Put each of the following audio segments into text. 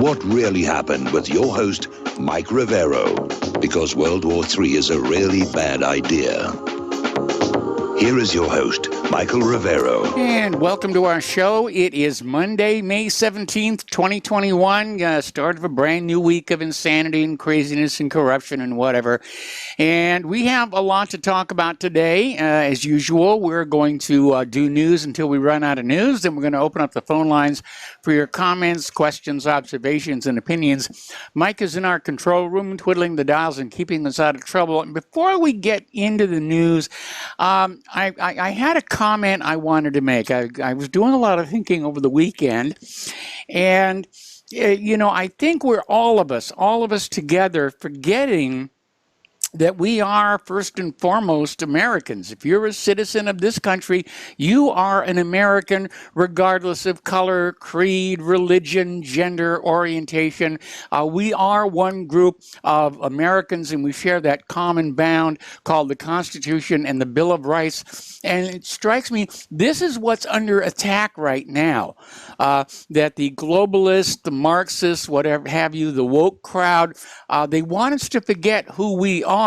What really happened with your host, Mike Rivero, because World War III is a really bad idea. Here is your host, Michael Rivero. And welcome to our show. It is Monday, May 17th, 2021, start of a brand new week of insanity and craziness and corruption and whatever. And we have a lot to talk about today. As usual, we're going to do news until we run out of news. Then we're going to open up the phone lines for your comments, questions, observations, and opinions. Mike is in our control room, twiddling the dials and keeping us out of trouble. And before we get into the news, I had a comment I wanted to make. I was doing a lot of thinking over the weekend, and I think we're all of us together forgetting that we are first and foremost Americans. If you're a citizen of this country, you are an American regardless of color, creed, religion, gender, orientation. We are one group of Americans, and we share that common bound called the Constitution and the Bill of Rights. And it strikes me, this is what's under attack right now, that the globalists, the Marxists, whatever have you, the woke crowd, they want us to forget who we are,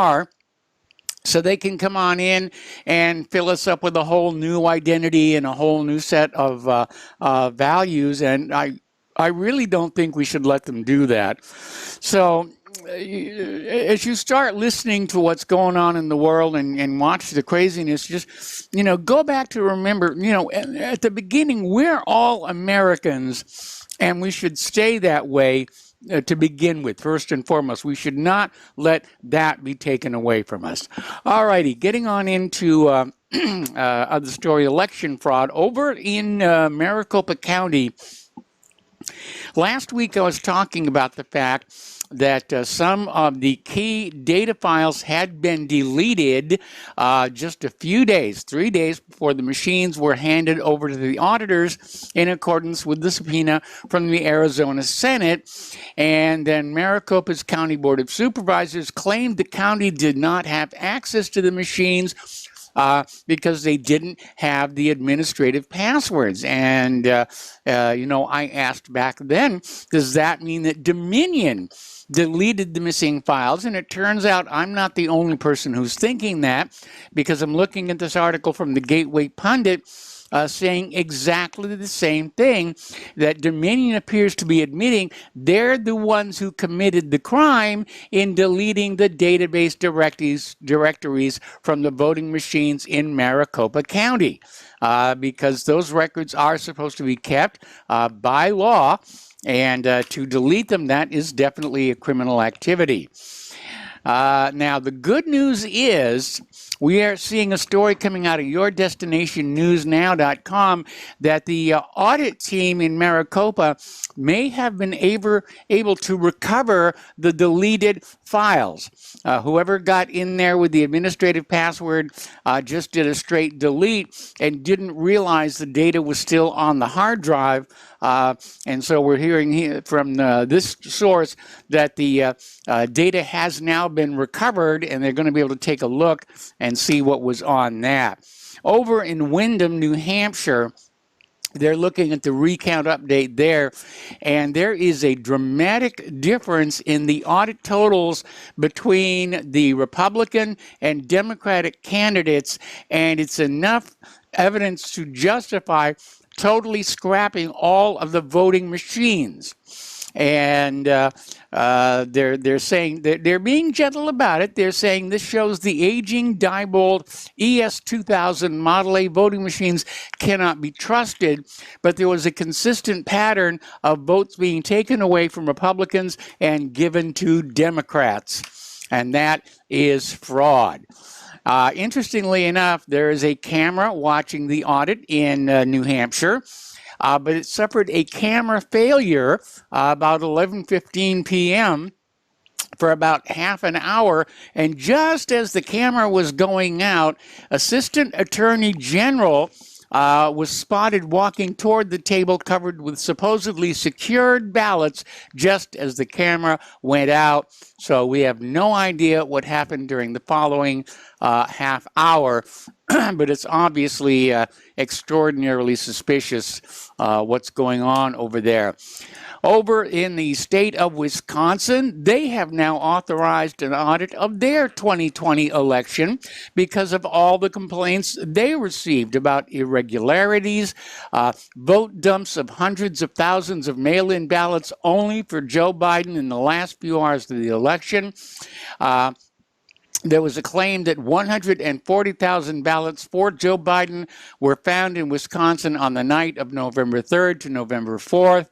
so they can come on in and fill us up with a whole new identity and a whole new set of values. And I really don't think we should let them do that. So as you start listening to what's going on in the world and watch the craziness, just, go back to remember, at the beginning, we're all Americans, and we should stay that way. To begin with, first and foremost, we should not let that be taken away from us. All righty, getting on into the story, election fraud over in Maricopa County. Last week I was talking about the fact that some of the key data files had been deleted just a few days, 3 days before the machines were handed over to the auditors in accordance with the subpoena from the Arizona Senate. And then Maricopa's County Board of Supervisors claimed the county did not have access to the machines because they didn't have the administrative passwords. And, I asked back then, does that mean that Dominion deleted the missing files? And it turns out I'm not the only person who's thinking that, because I'm looking at this article from the Gateway Pundit saying exactly the same thing, that Dominion appears to be admitting they're the ones who committed the crime in deleting the database directories from the voting machines in Maricopa County, because those records are supposed to be kept by law, and to delete them, that is definitely a criminal activity. Now, the good news is we are seeing a story coming out of yourdestinationnewsnow.com that the audit team in Maricopa may have been able to recover the deleted files. Whoever got in there with the administrative password just did a straight delete and didn't realize the data was still on the hard drive. And so we're hearing here from this source that the data has now been recovered, and they're going to be able to take a look and see what was on that. Over in Windham, New Hampshire, they're looking at the recount update there, and there is a dramatic difference in the audit totals between the Republican and Democratic candidates, and it's enough evidence to justify totally scrapping all of the voting machines. And they're saying that they're being gentle about it. They're saying this shows the aging Diebold ES2000 Model A voting machines cannot be trusted, but there was a consistent pattern of votes being taken away from Republicans and given to Democrats, and that is fraud. Interestingly enough, there is a camera watching the audit in New Hampshire. But it suffered a camera failure about 11:15 p.m. for about half an hour, and just as the camera was going out, Assistant Attorney General was spotted walking toward the table covered with supposedly secured ballots just as the camera went out. So we have no idea what happened during the following half hour, but it's obviously extraordinarily suspicious what's going on over there. Over in the state of Wisconsin, they have now authorized an audit of their 2020 election because of all the complaints they received about irregularities, vote dumps of hundreds of thousands of mail-in ballots only for Joe Biden in the last few hours of the election. There was a claim that 140,000 ballots for Joe Biden were found in Wisconsin on the night of November 3rd to November 4th.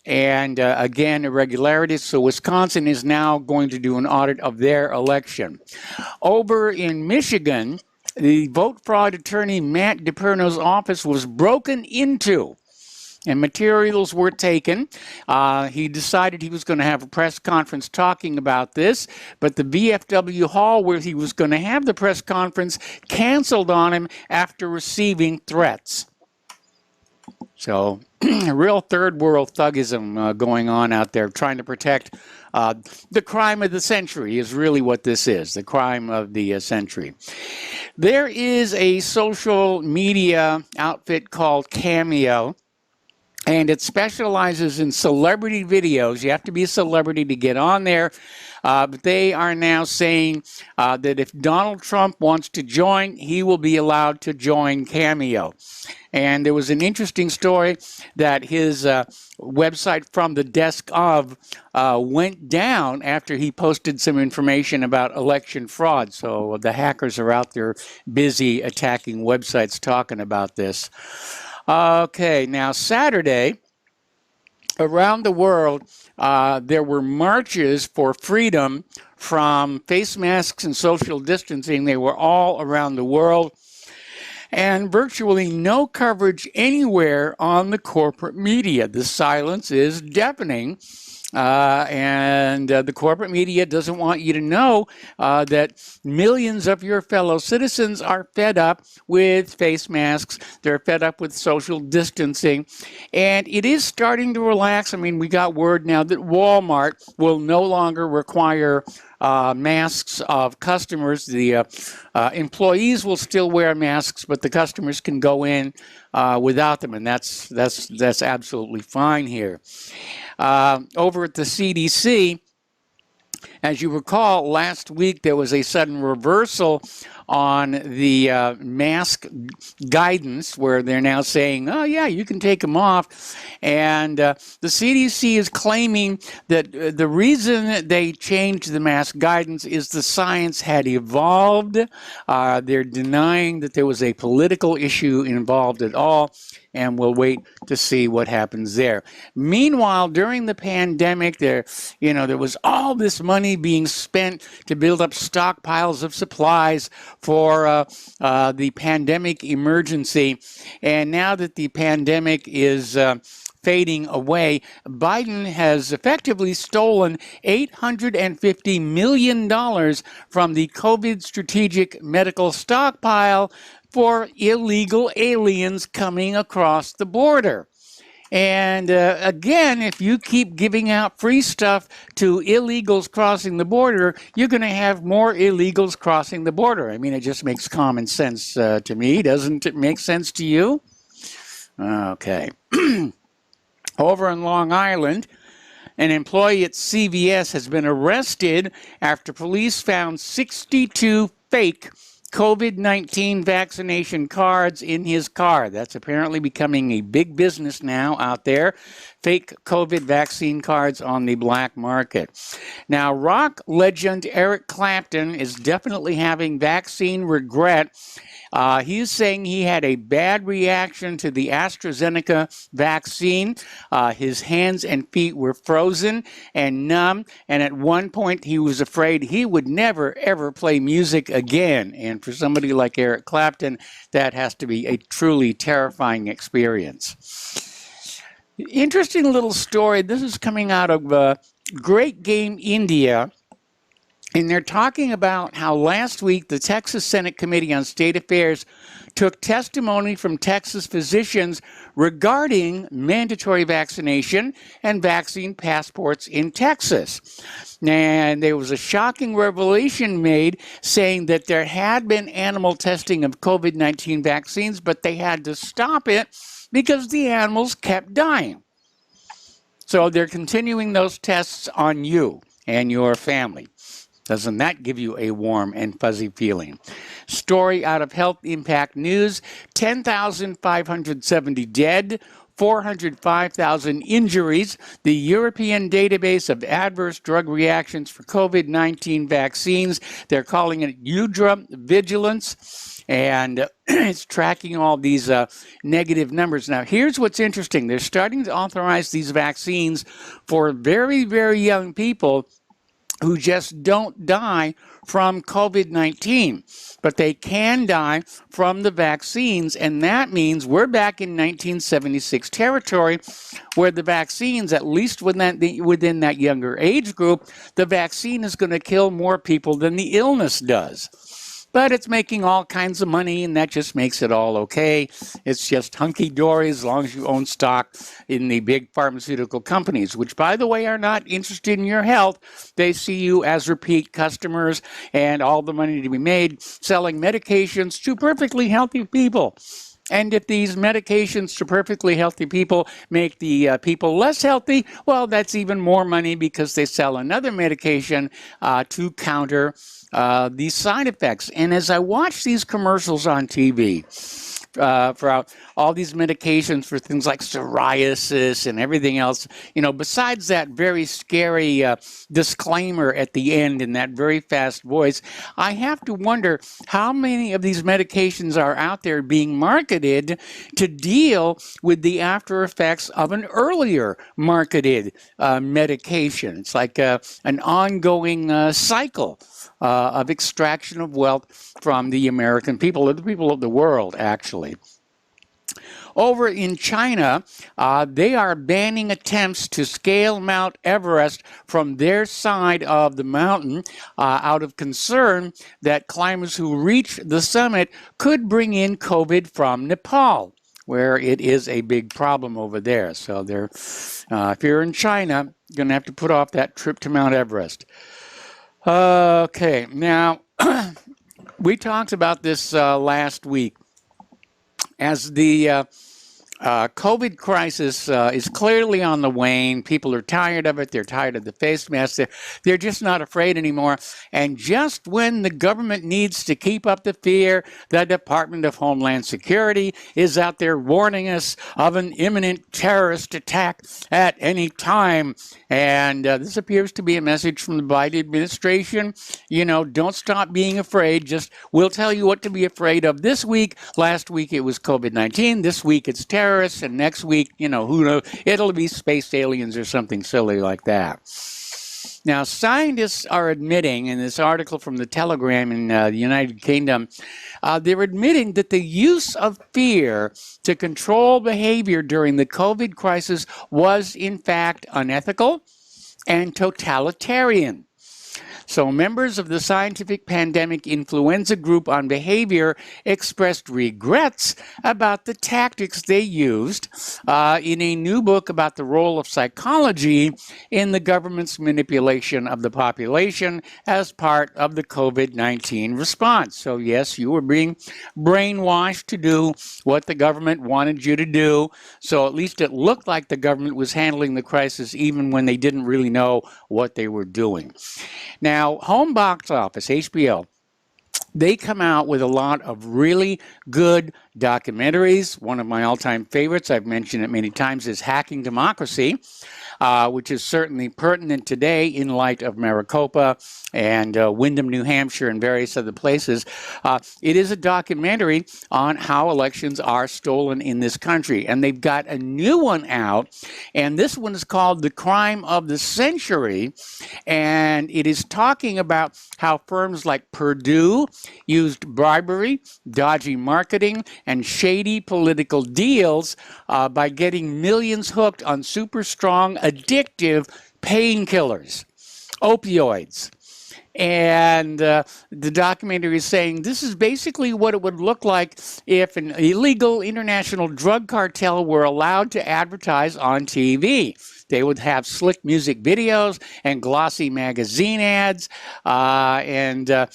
Again, irregularities. So Wisconsin is now going to do an audit of their election. Over in Michigan, the vote fraud attorney Matt DePerno's office was broken into and materials were taken. He decided he was going to have a press conference talking about this, but the VFW hall where he was going to have the press conference canceled on him after receiving threats. So, real third world thugism going on out there, trying to protect the crime of the century is really what this is, the crime of the century. There is a social media outfit called Cameo, and it specializes in celebrity videos. You have to be a celebrity to get on there. But they are now saying that if Donald Trump wants to join, he will be allowed to join Cameo. And there was an interesting story that his website From the Desk of went down after he posted some information about election fraud. So the hackers are out there busy attacking websites talking about this. Okay, now Saturday, around the world, there were marches for freedom from face masks and social distancing. They were all around the world. And virtually no coverage anywhere on the corporate media. The silence is deafening. The corporate media doesn't want you to know that millions of your fellow citizens are fed up with face masks. They're fed up with social distancing. And it is starting to relax. I mean, we got word now that Walmart will no longer require masks of customers. The employees will still wear masks, but the customers can go in without them, and that's absolutely fine here. Over at the CDC, as you recall, last week there was a sudden reversal on the mask guidance where they're now saying, oh, yeah, you can take them off. And the CDC is claiming that the reason they changed the mask guidance is the science had evolved. They're denying that there was a political issue involved at all. And we'll wait to see what happens there. Meanwhile, during the pandemic, there was all this money being spent to build up stockpiles of supplies for the pandemic emergency. And now that the pandemic is fading away, Biden has effectively stolen $850 million from the COVID strategic medical stockpile for illegal aliens coming across the border. And again, if you keep giving out free stuff to illegals crossing the border, you're going to have more illegals crossing the border. I mean, it just makes common sense to me. Doesn't it make sense to you? Okay. Over in Long Island, an employee at CVS has been arrested after police found 62 fake COVID-19 vaccination cards in his car. That's apparently becoming a big business now out there. Fake COVID vaccine cards on the black market. Now, rock legend Eric Clapton is definitely having vaccine regret. He's saying he had a bad reaction to the AstraZeneca vaccine. His hands and feet were frozen and numb, and at one point he was afraid he would never, ever play music again. And for somebody like Eric Clapton, that has to be a truly terrifying experience. Interesting little story. This is coming out of Great Game, India. And they're talking about how last week the Texas Senate Committee on State Affairs took testimony from Texas physicians regarding mandatory vaccination and vaccine passports in Texas. And there was a shocking revelation made saying that there had been animal testing of COVID-19 vaccines, but they had to stop it because the animals kept dying. So they're continuing those tests on you and your family. Doesn't that give you a warm and fuzzy feeling? Story out of Health Impact News, 10,570 dead, 405,000 injuries. The European Database of Adverse Drug Reactions for COVID-19 Vaccines. They're calling it UDRA Vigilance, and it's tracking all these negative numbers. Now, here's what's interesting. They're starting to authorize these vaccines for very, very young people who just don't die from COVID-19, but they can die from the vaccines, and that means we're back in 1976 territory where the vaccines, at least within that younger age group, the vaccine is going to kill more people than the illness does. But it's making all kinds of money, and that just makes it all okay. It's just hunky-dory as long as you own stock in the big pharmaceutical companies, which, by the way, are not interested in your health. They see you as repeat customers and all the money to be made selling medications to perfectly healthy people. And if these medications to perfectly healthy people make the people less healthy, well, that's even more money because they sell another medication to counter these side effects. And as I watch these commercials on TV for all these medications for things like psoriasis and everything else, besides that very scary disclaimer at the end in that very fast voice, I have to wonder how many of these medications are out there being marketed to deal with the after effects of an earlier marketed medication. It's like an ongoing cycle of extraction of wealth from the American people, or the people of the world, actually. Over in China, they are banning attempts to scale Mount Everest from their side of the mountain out of concern that climbers who reach the summit could bring in COVID from Nepal, where it is a big problem over there. So if you're in China, you're going to have to put off that trip to Mount Everest. Okay, now we talked about this last week. As the COVID crisis is clearly on the wane. People are tired of it. They're tired of the face masks. They're just not afraid anymore. And just when the government needs to keep up the fear, the Department of Homeland Security is out there warning us of an imminent terrorist attack at any time. And this appears to be a message from the Biden administration. Don't stop being afraid. Just we'll tell you what to be afraid of this week. Last week it was COVID-19. This week it's terrorism. And next week, who knows, it'll be space aliens or something silly like that. Now, scientists are admitting in this article from the Telegram in the United Kingdom, they're admitting that the use of fear to control behavior during the COVID crisis was, in fact, unethical and totalitarian. So members of the Scientific Pandemic Influenza Group on Behavior expressed regrets about the tactics they used in a new book about the role of psychology in the government's manipulation of the population as part of the COVID-19 response. So yes, you were being brainwashed to do what the government wanted you to do. So at least it looked like the government was handling the crisis even when they didn't really know what they were doing. Now, home box office, HBO, they come out with a lot of really good documentaries. One of my all-time favorites, I've mentioned it many times, is Hacking Democracy, which is certainly pertinent today in light of Maricopa and Windham, New Hampshire, and various other places. It is a documentary on how elections are stolen in this country. And they've got a new one out, and this one is called The Crime of the Century. And it is talking about how firms like Purdue used bribery, dodgy marketing, and shady political deals by getting millions hooked on super strong, addictive painkillers, opioids. And the documentary is saying this is basically what it would look like if an illegal international drug cartel were allowed to advertise on TV. They would have slick music videos and glossy magazine ads, they're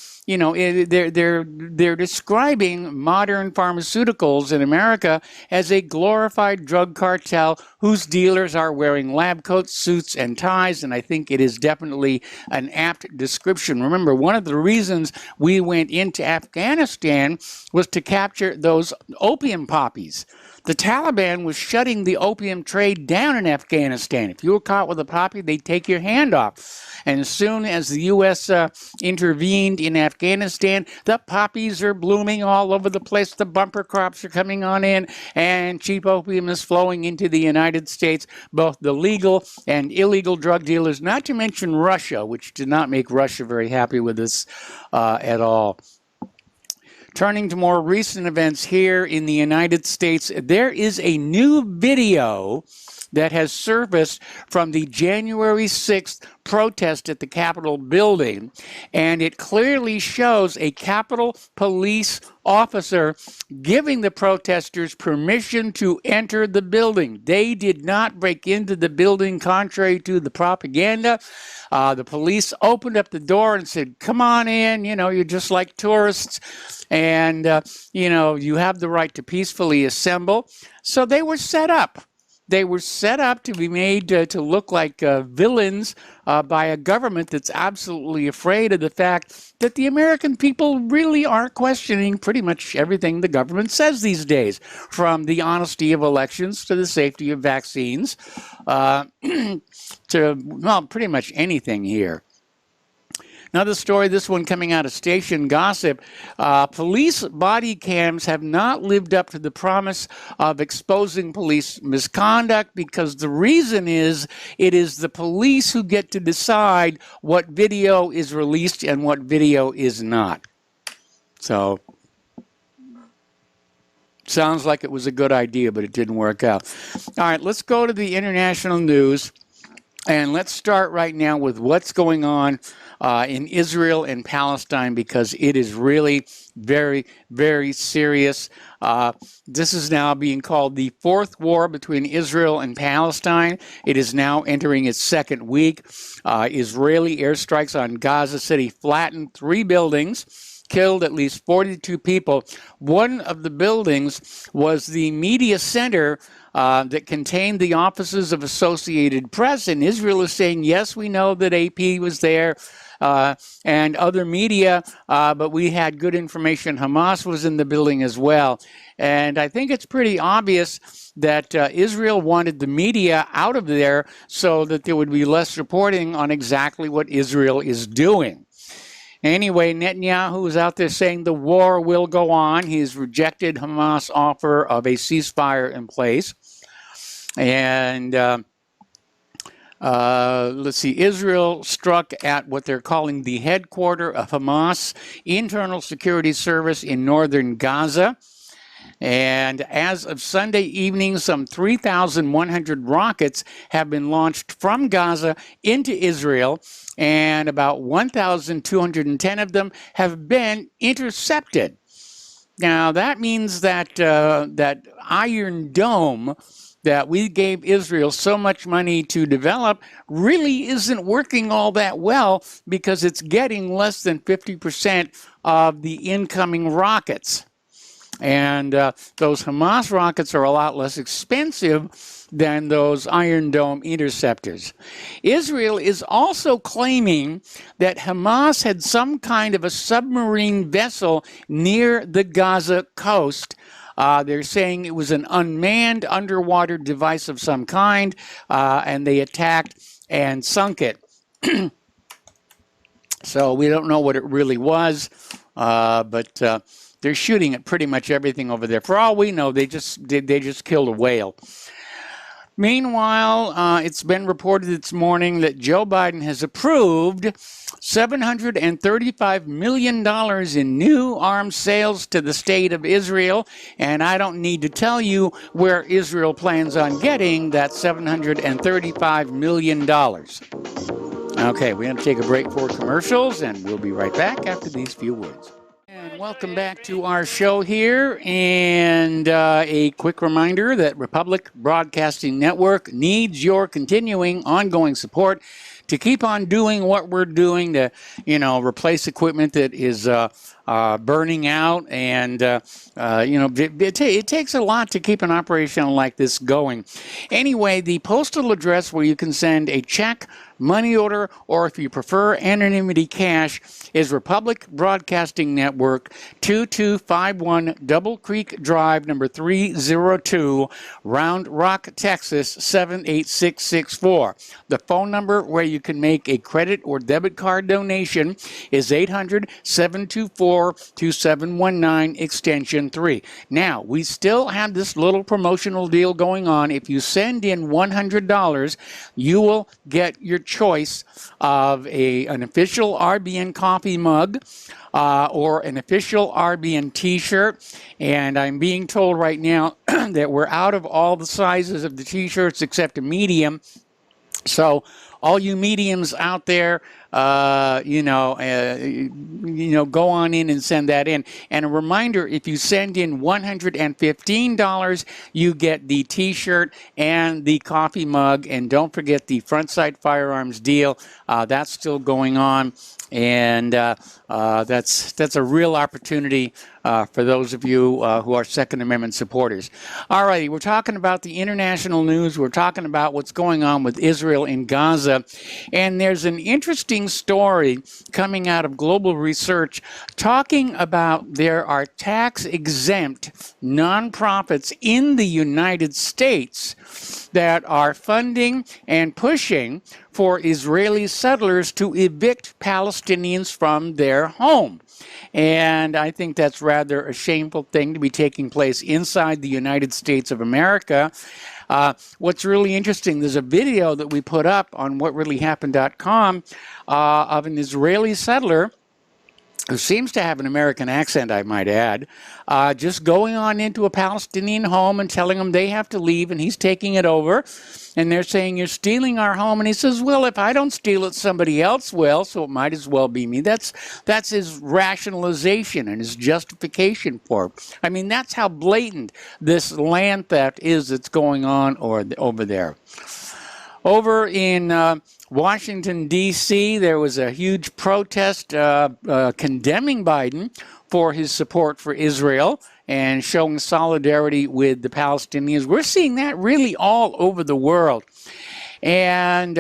describing modern pharmaceuticals in America as a glorified drug cartel whose dealers are wearing lab coats, suits, and ties, and I think it is definitely an apt description. Remember, one of the reasons we went into Afghanistan was to capture those opium poppies. The Taliban was shutting the opium trade down in Afghanistan. If you were caught with a poppy, they'd take your hand off. And as soon as the U.S. Intervened in Afghanistan, the poppies are blooming all over the place. The bumper crops are coming on in, and cheap opium is flowing into the United States, both the legal and illegal drug dealers, not to mention Russia, which did not make Russia very happy with this at all. Turning to more recent events here in the United States, there is a new video that has surfaced from the January 6th protest at the Capitol building, and it clearly shows a Capitol Police officer giving the protesters permission to enter the building. They did not break into the building contrary to the propaganda. The police opened up the door and said, "Come on in, you're just like tourists, and you have the right to peacefully assemble." So they were set up. They were set up to be made to look like villains by a government that's absolutely afraid of the fact that the American people really are questioning pretty much everything the government says these days, from the honesty of elections to the safety of vaccines to, pretty much anything here. Another story, this one coming out of Station Gossip. Police body cams have not lived up to the promise of exposing police misconduct, because the reason is it is the police who get to decide what video is released and what video is not. So, sounds like it was a good idea, but it didn't work out. All right, let's go to the international news. And let's start right now with what's going on in Israel and Palestine, because it is really very, very serious. This is now being called the fourth war between Israel and Palestine. It is now entering its second week. Israeli airstrikes on Gaza City flattened 3 buildings, killed at least 42 people. One of the buildings was the media center that contained the offices of Associated Press, and Israel is saying, yes, we know that AP was there and other media, but we had good information. Hamas was in the building as well. And I think it's pretty obvious that Israel wanted the media out of there so that there would be less reporting on exactly what Israel is doing. Anyway, Netanyahu is out there saying the war will go on. He's rejected Hamas' offer of a ceasefire in place. And let's see, Israel struck at what they're calling the headquarters of Hamas Internal Security Service in northern Gaza. And as of Sunday evening, some 3,100 rockets have been launched from Gaza into Israel, and about 1,210 of them have been intercepted. Now, that means that that Iron Dome that we gave Israel so much money to develop really isn't working all that well, because it's getting less than 50% of the incoming rockets. And those Hamas rockets are a lot less expensive than those Iron Dome interceptors. Israel is also claiming that Hamas had some kind of a submarine vessel near the Gaza coast. They're saying it was an unmanned underwater device of some kind, and they attacked and sunk it. So we don't know what it really was, but they're shooting at pretty much everything over there. For all we know, they just killed a whale. Meanwhile, it's been reported this morning that Joe Biden has approved $735 million in new arms sales to the state of Israel, and I don't need to tell you where Israel plans on getting that $735 million. Okay, we're going to take a break for commercials, and we'll be right back after these few words. Welcome back to our show here, and a quick reminder that Republic Broadcasting Network needs your continuing, ongoing support to keep on doing what we're doing to, replace equipment that is burning out, and it takes a lot to keep an operation like this going. Anyway, the postal address where you can send a check, money order, or if you prefer anonymity cash is Republic Broadcasting Network, 2251 Double Creek Drive, number 302, Round Rock, Texas, 78664. The phone number where you can make a credit or debit card donation is 800-724-2719, extension 3. Now, we still have this little promotional deal going on. If you send in $100, you will get your choice of an official RBN coffee mug or an official RBN t-shirt. And I'm being told right now that we're out of all the sizes of the t-shirts except a medium. So all you mediums out there, go on in and send that in. And a reminder, if you send in $115, you get the t-shirt and the coffee mug. And don't forget the Front Sight Firearms deal. That's still going on. And that's a real opportunity for those of you who are Second Amendment supporters. All righty, we're talking about the international news. We're talking about what's going on with Israel and Gaza. And there's an interesting story coming out of Global Research talking about there are tax-exempt nonprofits in the United States that are funding and pushing for Israeli settlers to evict Palestinians from their home. And I think that's rather a shameful thing to be taking place inside the United States of America. What's really interesting, there's a video that we put up on whatreallyhappened.com of an Israeli settler who seems to have an American accent, I might add, just going on into a Palestinian home and telling them they have to leave, and he's taking it over. And they're saying, "You're stealing our home." And he says, "Well, if I don't steal it, somebody else will, so it might as well be me." That's his rationalization and his justification for it. I mean, that's how blatant this land theft is that's going on over there. Over in Washington, D.C., there was a huge protest condemning Biden for his support for Israel and showing solidarity with the Palestinians. We're seeing that really all over the world. And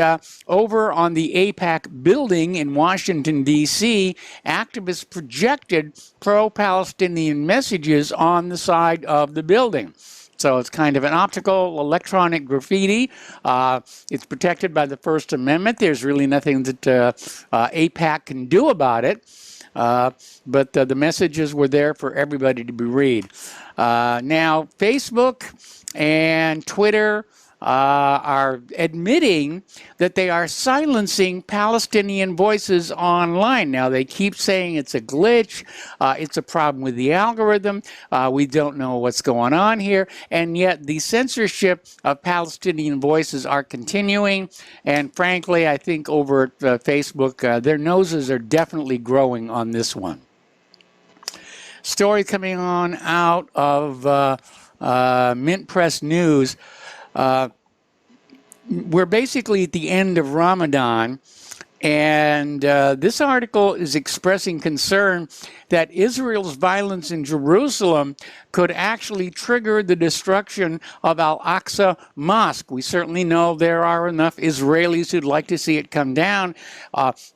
over on the AIPAC building in Washington, D.C., activists projected pro-Palestinian messages on the side of the building. So it's kind of an optical electronic graffiti. It's protected by the First Amendment. There's really nothing that AIPAC can do about it. But the messages were there for everybody to read. Now, Facebook and Twitter are admitting that they are silencing Palestinian voices online. Now, they keep saying it's a glitch, it's a problem with the algorithm, we don't know what's going on here, and yet the censorship of Palestinian voices are continuing, and frankly, I think over at Facebook, their noses are definitely growing on this one. Story coming on out of Mint Press News. We're basically at the end of Ramadan, and this article is expressing concern that Israel's violence in Jerusalem could actually trigger the destruction of Al-Aqsa Mosque. We certainly know there are enough Israelis who'd like to see it come down.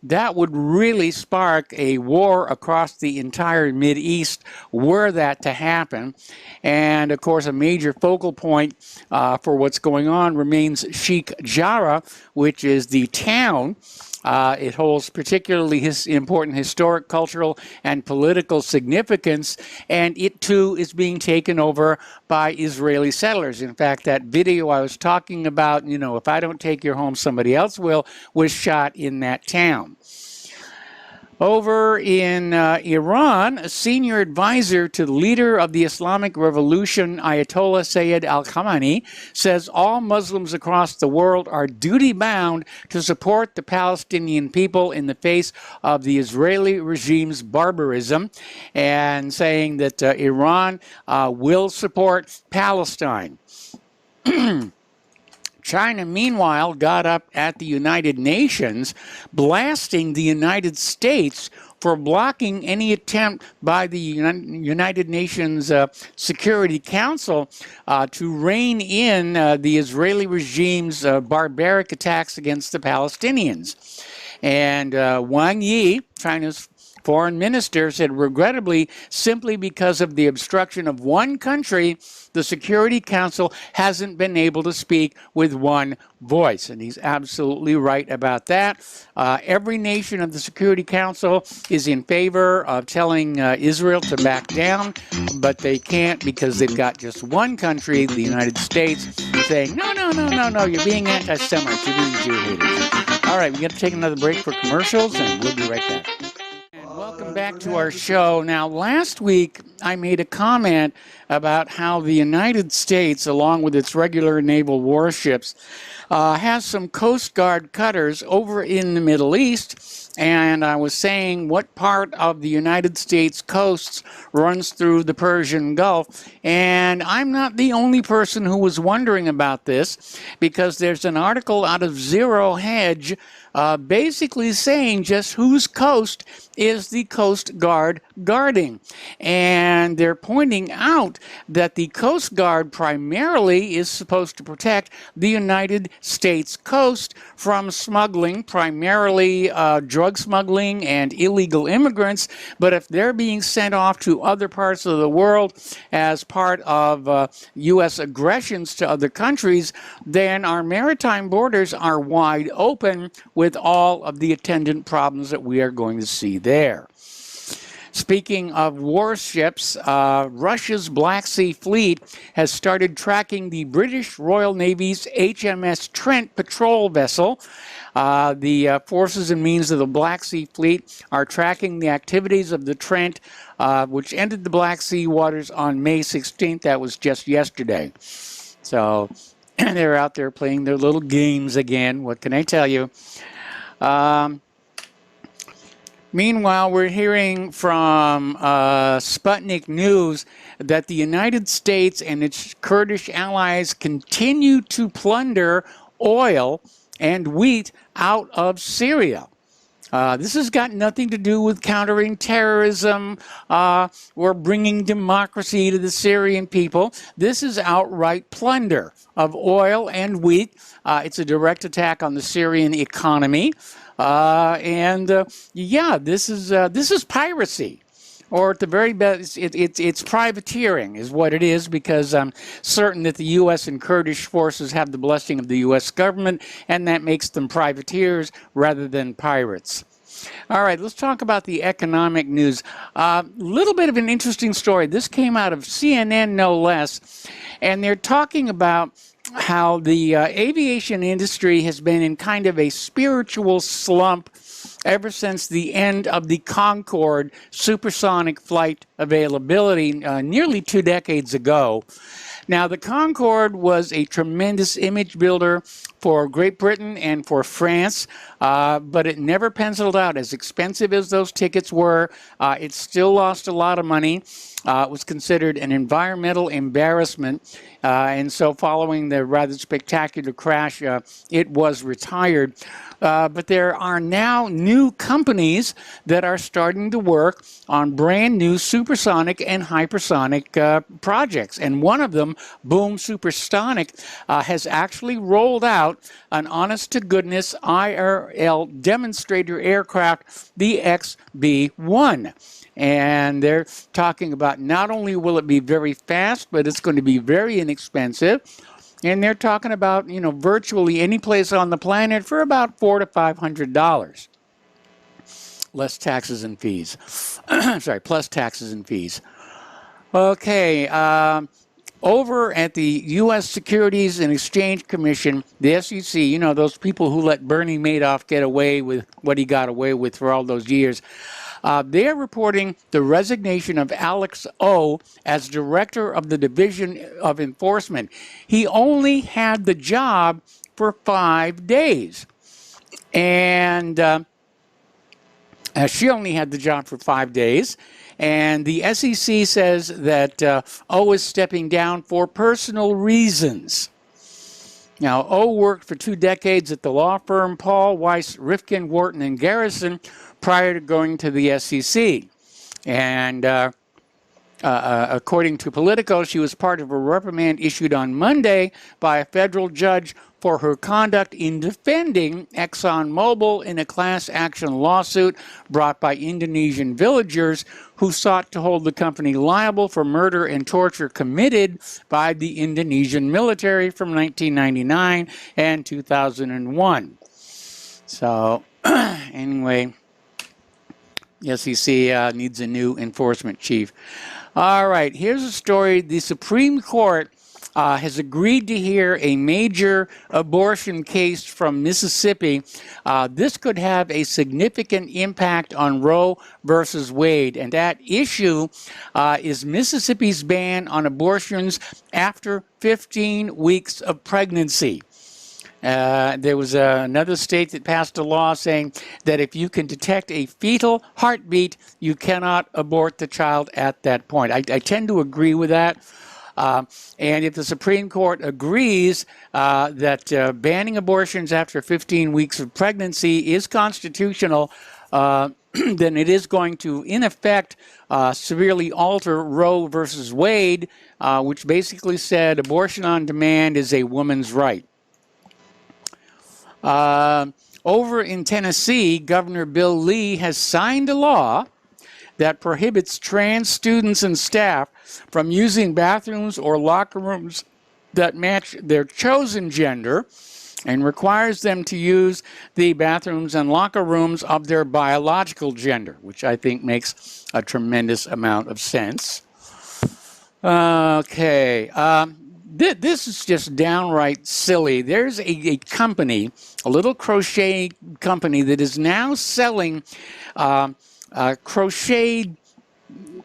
That would really spark a war across the entire Mideast were that to happen. And, of course, a major focal point for what's going on remains Sheikh Jarrah, which is the town. It holds particularly important historic, cultural, and political significance, and it too is being taken over by Israeli settlers. In fact, that video I was talking about, if I don't take your home, somebody else will, was shot in that town. Over in Iran, a senior advisor to the leader of the Islamic Revolution, Ayatollah Sayyid al-Khamenei, says all Muslims across the world are duty-bound to support the Palestinian people in the face of the Israeli regime's barbarism, and saying that Iran will support Palestine. China, meanwhile, got up at the United Nations, blasting the United States for blocking any attempt by the United Nations Security Council to rein in the Israeli regime's barbaric attacks against the Palestinians. And Wang Yi, China's foreign minister, said, regrettably, simply because of the obstruction of one country, the Security Council hasn't been able to speak with one voice. And he's absolutely right about that. Every nation of the Security Council is in favor of telling Israel to back down, but they can't because they've got just one country, the United States, saying, no, you're being anti-Semites, you're being Jew haters. All right, we got to take another break for commercials, and we'll be right back. Welcome back to our show. Now, last week I made a comment about how the United States, along with its regular naval warships, has some Coast Guard cutters over in the Middle East, and I was saying what part of the United States coasts runs through the Persian Gulf, and I'm not the only person who was wondering about this, because there's an article out of Zero Hedge basically saying just whose coast is the Coast Guard guarding. And they're pointing out that the Coast Guard primarily is supposed to protect the United States coast from smuggling, primarily drug smuggling and illegal immigrants. But if they're being sent off to other parts of the world as part of U.S. aggressions to other countries, then our maritime borders are wide open with all of the attendant problems that we are going to see there. Speaking of warships, Russia's Black Sea Fleet has started tracking the British Royal Navy's HMS Trent patrol vessel. The forces and means of the Black Sea Fleet are tracking the activities of the Trent, which entered the Black Sea waters on May 16th. That was just yesterday. So they're out there playing their little games again. What can I tell you? Meanwhile, we're hearing from Sputnik News that the United States and its Kurdish allies continue to plunder oil and wheat out of Syria. This has got nothing to do with countering terrorism or bringing democracy to the Syrian people. This is outright plunder of oil and wheat. It's a direct attack on the Syrian economy. Yeah, this is piracy, or at the very best, it's privateering is what it is, because I'm certain that the U.S. and Kurdish forces have the blessing of the U.S. government, and that makes them privateers rather than pirates. All right, let's talk about the economic news. A little bit of an interesting story. This came out of CNN, no less, and they're talking about how the aviation industry has been in kind of a spiritual slump ever since the end of the Concorde supersonic flight availability nearly 2 decades ago. Now, the Concorde was a tremendous image builder for Great Britain and for France, but it never penciled out. As expensive as those tickets were, it still lost a lot of money. It was considered an environmental embarrassment, and so following the rather spectacular crash, it was retired. But there are now new companies that are starting to work on brand new supersonic and hypersonic projects. And one of them, Boom Supersonic, has actually rolled out an honest-to-goodness IRL demonstrator aircraft, the XB-1. And they're talking about not only will it be very fast, but it's going to be very inexpensive. And they're talking about, virtually any place on the planet for about $400 to $500. Less taxes and fees. Sorry, plus taxes and fees. Okay. over at the U.S. Securities and Exchange Commission, the SEC, you know, those people who let Bernie Madoff get away with what he got away with for all those years, they're reporting the resignation of Alex O as director of the Division of Enforcement. He only had the job for 5 days. And she only had the job for 5 days. And the SEC says that O is stepping down for personal reasons. Now, O worked for 2 decades at the law firm Paul, Weiss, Rifkin, Wharton, and Garrison prior to going to the SEC. And according to Politico, she was part of a reprimand issued on Monday by a federal judge for her conduct in defending ExxonMobil in a class action lawsuit brought by Indonesian villagers who sought to hold the company liable for murder and torture committed by the Indonesian military from 1999 and 2001. So, anyway, the SEC needs a new enforcement chief. All right, here's a story. The Supreme Court has agreed to hear a major abortion case from Mississippi. This could have a significant impact on Roe versus Wade, and that issue is Mississippi's ban on abortions after 15 weeks of pregnancy. There was another state that passed a law saying that if you can detect a fetal heartbeat, you cannot abort the child at that point. I tend to agree with that. And if the Supreme Court agrees that banning abortions after 15 weeks of pregnancy is constitutional, then it is going to, in effect, severely alter Roe versus Wade, which basically said abortion on demand is a woman's right. Over in Tennessee, Governor Bill Lee has signed a law that prohibits trans students and staff from using bathrooms or locker rooms that match their chosen gender and requires them to use the bathrooms and locker rooms of their biological gender, which I think makes a tremendous amount of sense. Okay. This is just downright silly. There's a company, a little crochet company, that is now selling crocheted,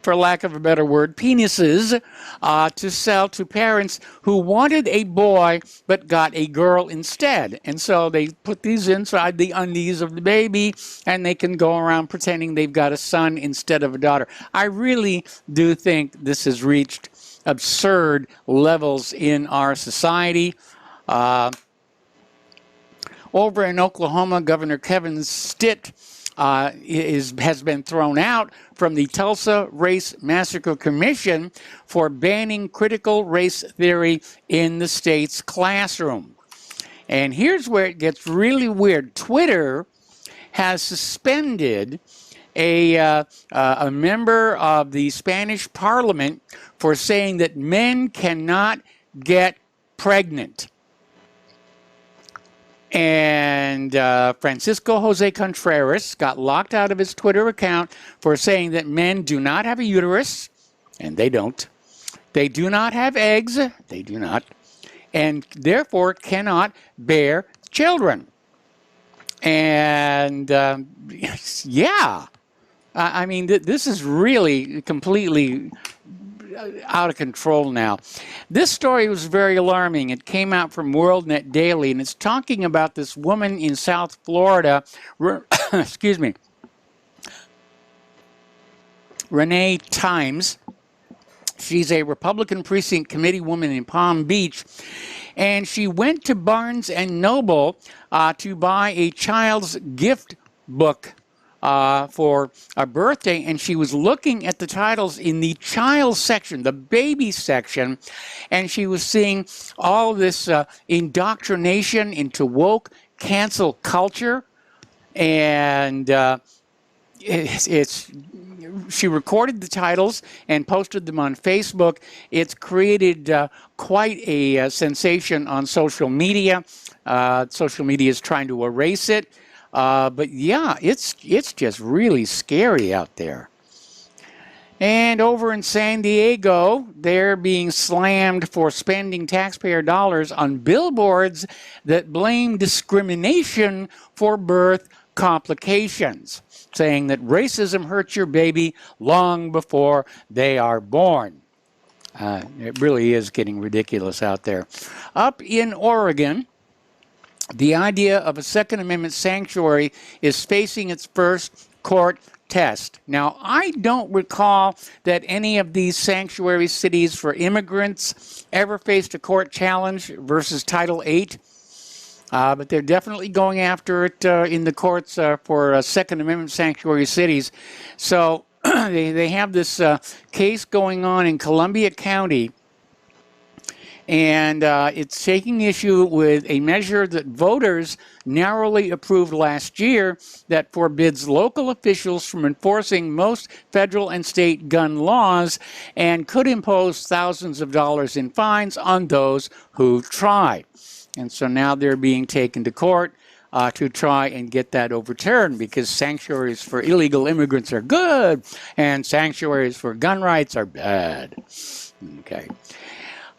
for lack of a better word, penises to sell to parents who wanted a boy but got a girl instead. And so they put these inside the undies of the baby, and they can go around pretending they've got a son instead of a daughter. I really do think this has reached absurd levels in our society. Over in Oklahoma, Governor Kevin Stitt has been thrown out from the Tulsa Race Massacre Commission for banning critical race theory in the state's classroom. And here's where it gets really weird. Twitter has suspended a member of the Spanish Parliament for saying that men cannot get pregnant. And Francisco Jose Contreras got locked out of his Twitter account for saying that men do not have a uterus, and they don't. They do not have eggs, they do not, and therefore cannot bear children. And yeah, I mean, this is really completely out of control now. This story was very alarming. It came out from WorldNet Daily, and it's talking about this woman in South Florida, excuse me, Renee Times. She's a Republican precinct committee woman in Palm Beach, and she went to Barnes & Noble to buy a child's gift book for a birthday, and she was looking at the titles in the child section, the baby section, and she was seeing all this indoctrination into woke cancel culture, and she recorded the titles and posted them on Facebook. It's created quite a sensation on social media. Social media is trying to erase it. But yeah, it's just really scary out there. And over in San Diego, they're being slammed for spending taxpayer dollars on billboards that blame discrimination for birth complications, saying that racism hurts your baby long before they are born. It really is getting ridiculous out there. Up in Oregon, the idea of a Second Amendment sanctuary is facing its first court test. Now, I don't recall that any of these sanctuary cities for immigrants ever faced a court challenge versus Title VIII, but they're definitely going after it in the courts for Second Amendment sanctuary cities. So they have this case going on in Columbia County, and it's taking issue with a measure that voters narrowly approved last year that forbids local officials from enforcing most federal and state gun laws and could impose thousands of dollars in fines on those who try. And so now they're being taken to court to try and get that overturned, because sanctuaries for illegal immigrants are good and sanctuaries for gun rights are bad. Okay.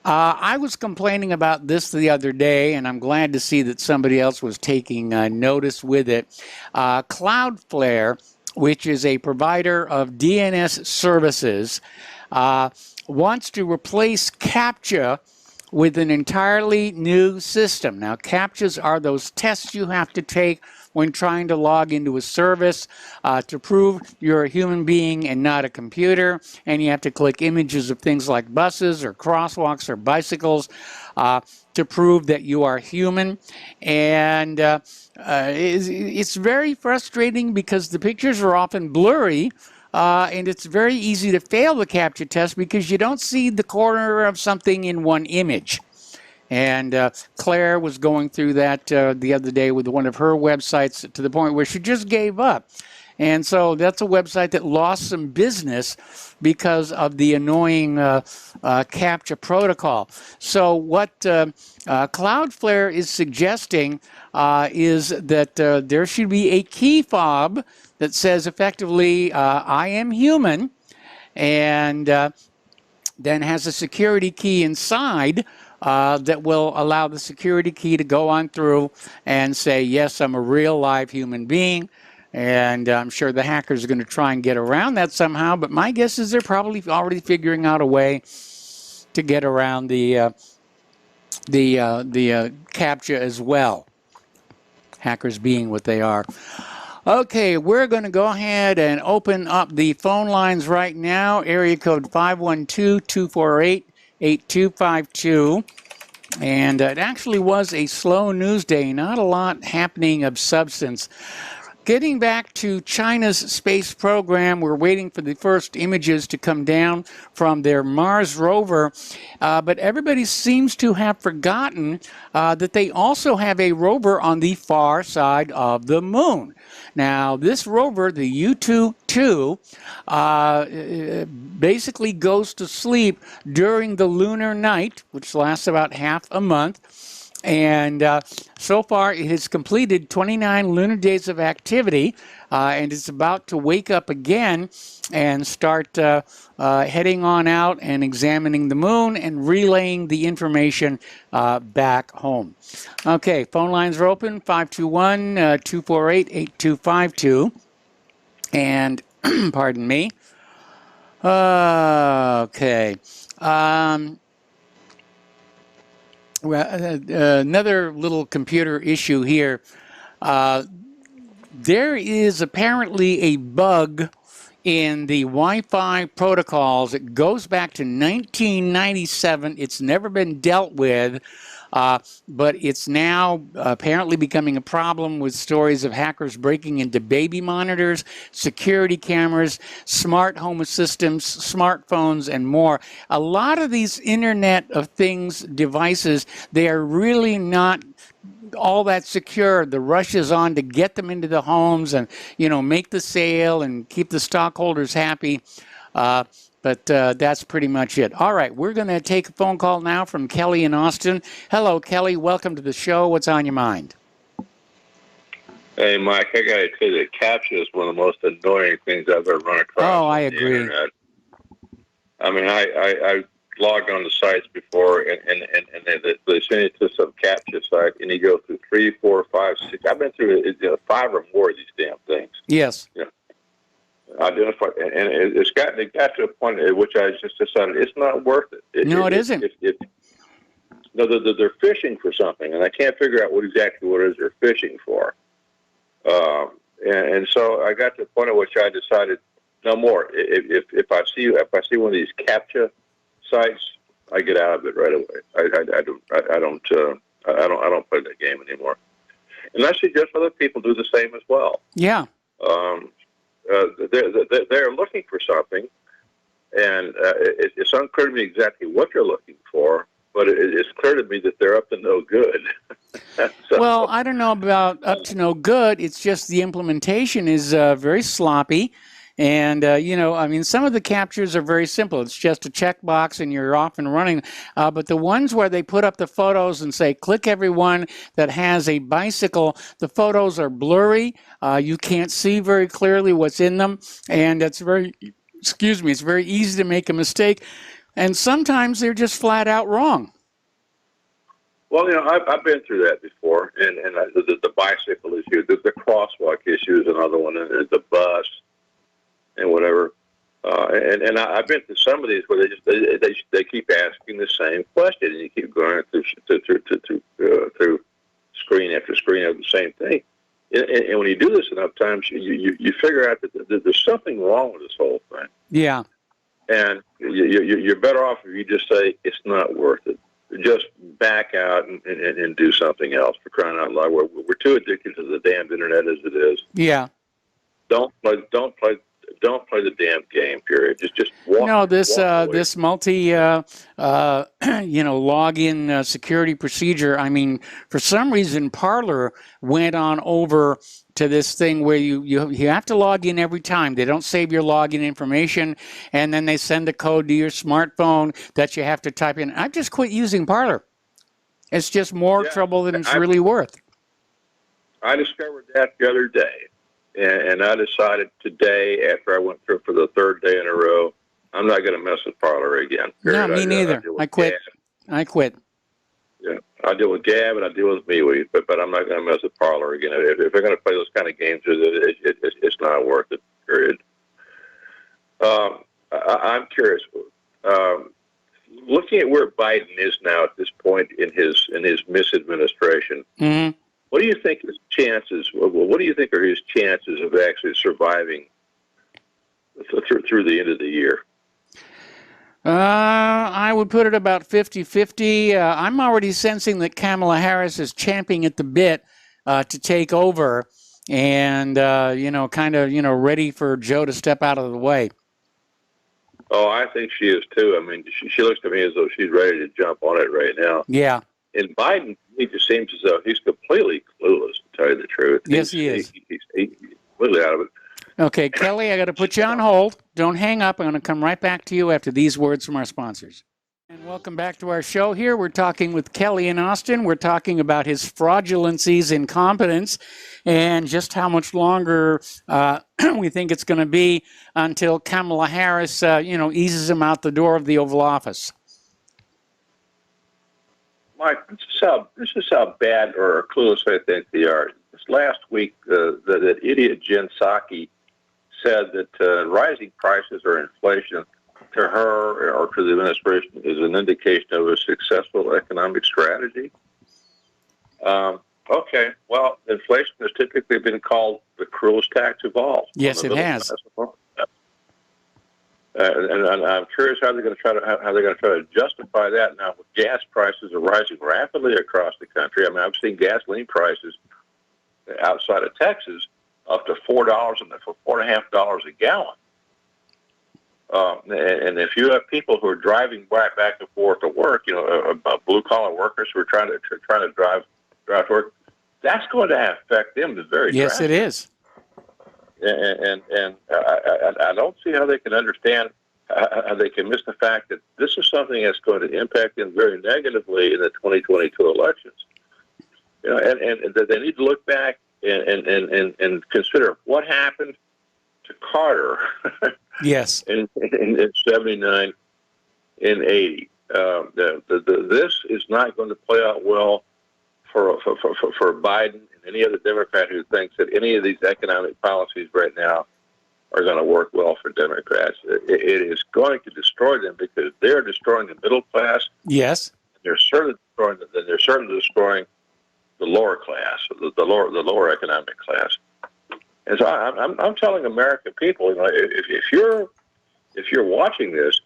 I was complaining about this the other day, and I'm glad to see that somebody else was taking notice with it. Cloudflare, which is a provider of DNS services, wants to replace CAPTCHA with an entirely new system. Now, CAPTCHAs are those tests you have to take when trying to log into a service to prove you're a human being and not a computer, and you have to click images of things like buses or crosswalks or bicycles to prove that you are human. And it's very frustrating because the pictures are often blurry, and it's very easy to fail the CAPTCHA test because you don't see the corner of something in one image. And Claire was going through that the other day with one of her websites to the point where she just gave up. And so that's a website that lost some business because of the annoying CAPTCHA protocol. So what Cloudflare is suggesting is that there should be a key fob that says effectively, I am human, and then has a security key inside that will allow the security key to go on through and say, yes, I'm a real live human being. And I'm sure the hackers are going to try and get around that somehow, but my guess is they're probably already figuring out a way to get around the CAPTCHA as well, hackers being what they are. Okay, we're going to go ahead and open up the phone lines right now. Area code 512-248-8252. And it actually was a slow news day, not a lot happening of substance. Getting back to China's space program, we're waiting for the first images to come down from their Mars rover, but everybody seems to have forgotten that they also have a rover on the far side of the moon. Now, this rover, the U-2-2, basically goes to sleep during the lunar night, which lasts about half a month. And so far, it has completed 29 lunar days of activity, and it's about to wake up again and start heading on out and examining the moon and relaying the information back home. Okay, phone lines are open, 521-248-8252. And, pardon me. Okay. Another little computer issue here. There is apparently a bug in the Wi-Fi protocols. It goes back to 1997. It's never been dealt with, but it's now apparently becoming a problem with stories of hackers breaking into baby monitors, security cameras, smart home assistants, smartphones, and more. A lot of these Internet of Things devices, they are really not all that secure. The rush is on to get them into the homes and, you know, make the sale and keep the stockholders happy. But that's pretty much it. All right, we're going to take a phone call now from Kelly in Austin. Hello, Kelly. Welcome to the show. What's on your mind? Hey, Mike, I got to tell you that CAPTCHA is one of the most annoying things I've ever run across. Oh, I agree. Internet. I mean, I logged on the sites before, and they send you to some captcha site, and you go through 3, 4, 5, 6. I've been through 5 or more of these damn things. Yes. You know, identify, and it got to a point at which I just decided it's not worth it. It isn't. No, they're fishing for something, and I can't figure out exactly what it is they're fishing for. And so I got to the point at which I decided no more. If I see one of these captcha sites, I get out of it right away. I don't play that game anymore. And I suggest other people do the same as well. Yeah. They're looking for something, and it's unclear to me exactly what they're looking for, but it's clear to me that they're up to no good. So, well, I don't know about up to no good. It's just the implementation is very sloppy. And, I mean, some of the captures are very simple. It's just a checkbox and you're off and running. But the ones where they put up the photos and say, click everyone that has a bicycle, the photos are blurry. You can't see very clearly what's in them. And it's very easy to make a mistake. And sometimes they're just flat out wrong. Well, I've been through that before. And the bicycle issue, the crosswalk issue is another one, and the bus. And whatever, and I've been to some of these where they keep asking the same question, and you keep going through screen after screen of the same thing. And when you do this enough times, you figure out that there's something wrong with this whole thing. Yeah. And you're better off if you just say it's not worth it. Just back out and do something else, for crying out loud. We're too addicted to the damned internet as it is. Yeah. Don't play the damn game. Period. Just walk. No, this this multi login security procedure. I mean, for some reason, Parler went on over to this thing where you have to log in every time. They don't save your login information, and then they send a code to your smartphone that you have to type in. I've just quit using Parler. It's just more trouble than it's really worth. I discovered that the other day. And I decided today, after I went through for the 3rd day in a row, I'm not going to mess with Parler again. No, me neither. I quit. Yeah, I deal with Gab and I deal with MeWe, but I'm not going to mess with Parler again. If they're going to play those kind of games, it's not worth it. Period. I'm curious. Looking at where Biden is now at this point in his misadministration. Mm-hmm. What do you think his chances? What do you think are his chances of actually surviving through the end of the year? I would put it about 50-50. I'm already sensing that Kamala Harris is champing at the bit to take over, and ready for Joe to step out of the way. Oh, I think she is too. I mean, she looks to me as though she's ready to jump on it right now. Yeah. And Biden, he just seems as though he's completely clueless, to tell you the truth. Yes, he is. He's completely out of it. Okay, Kelly, I got to put you on hold. Don't hang up. I'm going to come right back to you after these words from our sponsors. And welcome back to our show here. We're talking with Kelly in Austin. We're talking about his fraudulencies, incompetence, and just how much longer we think it's going to be until Kamala Harris, eases him out the door of the Oval Office. Mike, this is how bad or clueless I think they are. This last week, that idiot Jen Psaki said that rising prices or inflation to her or to the administration is an indication of a successful economic strategy. Okay, well, inflation has typically been called the cruelest tax of all. Yes, it has. And I'm curious how they're going to try to justify that now. With gas prices are rising rapidly across the country. I mean, I've seen gasoline prices outside of Texas up to $4 and $4.50 a gallon. And if you have people who are driving back and forth to work, blue collar workers who are trying to drive to work, that's going to affect them very Yes, drastically. it is. And I don't see how they can understand, how they can miss the fact that this is something that's going to impact them very negatively in the 2022 elections. And they need to look back and consider what happened to Carter. Yes. in 79, in 80. This is not going to play out well for Biden and any other Democrat who thinks that any of these economic policies right now are going to work well for Democrats. It is going to destroy them because they're destroying the middle class. Yes. They're certainly destroying the lower class, the lower economic class. And so I'm telling American people, you know, if you're watching this,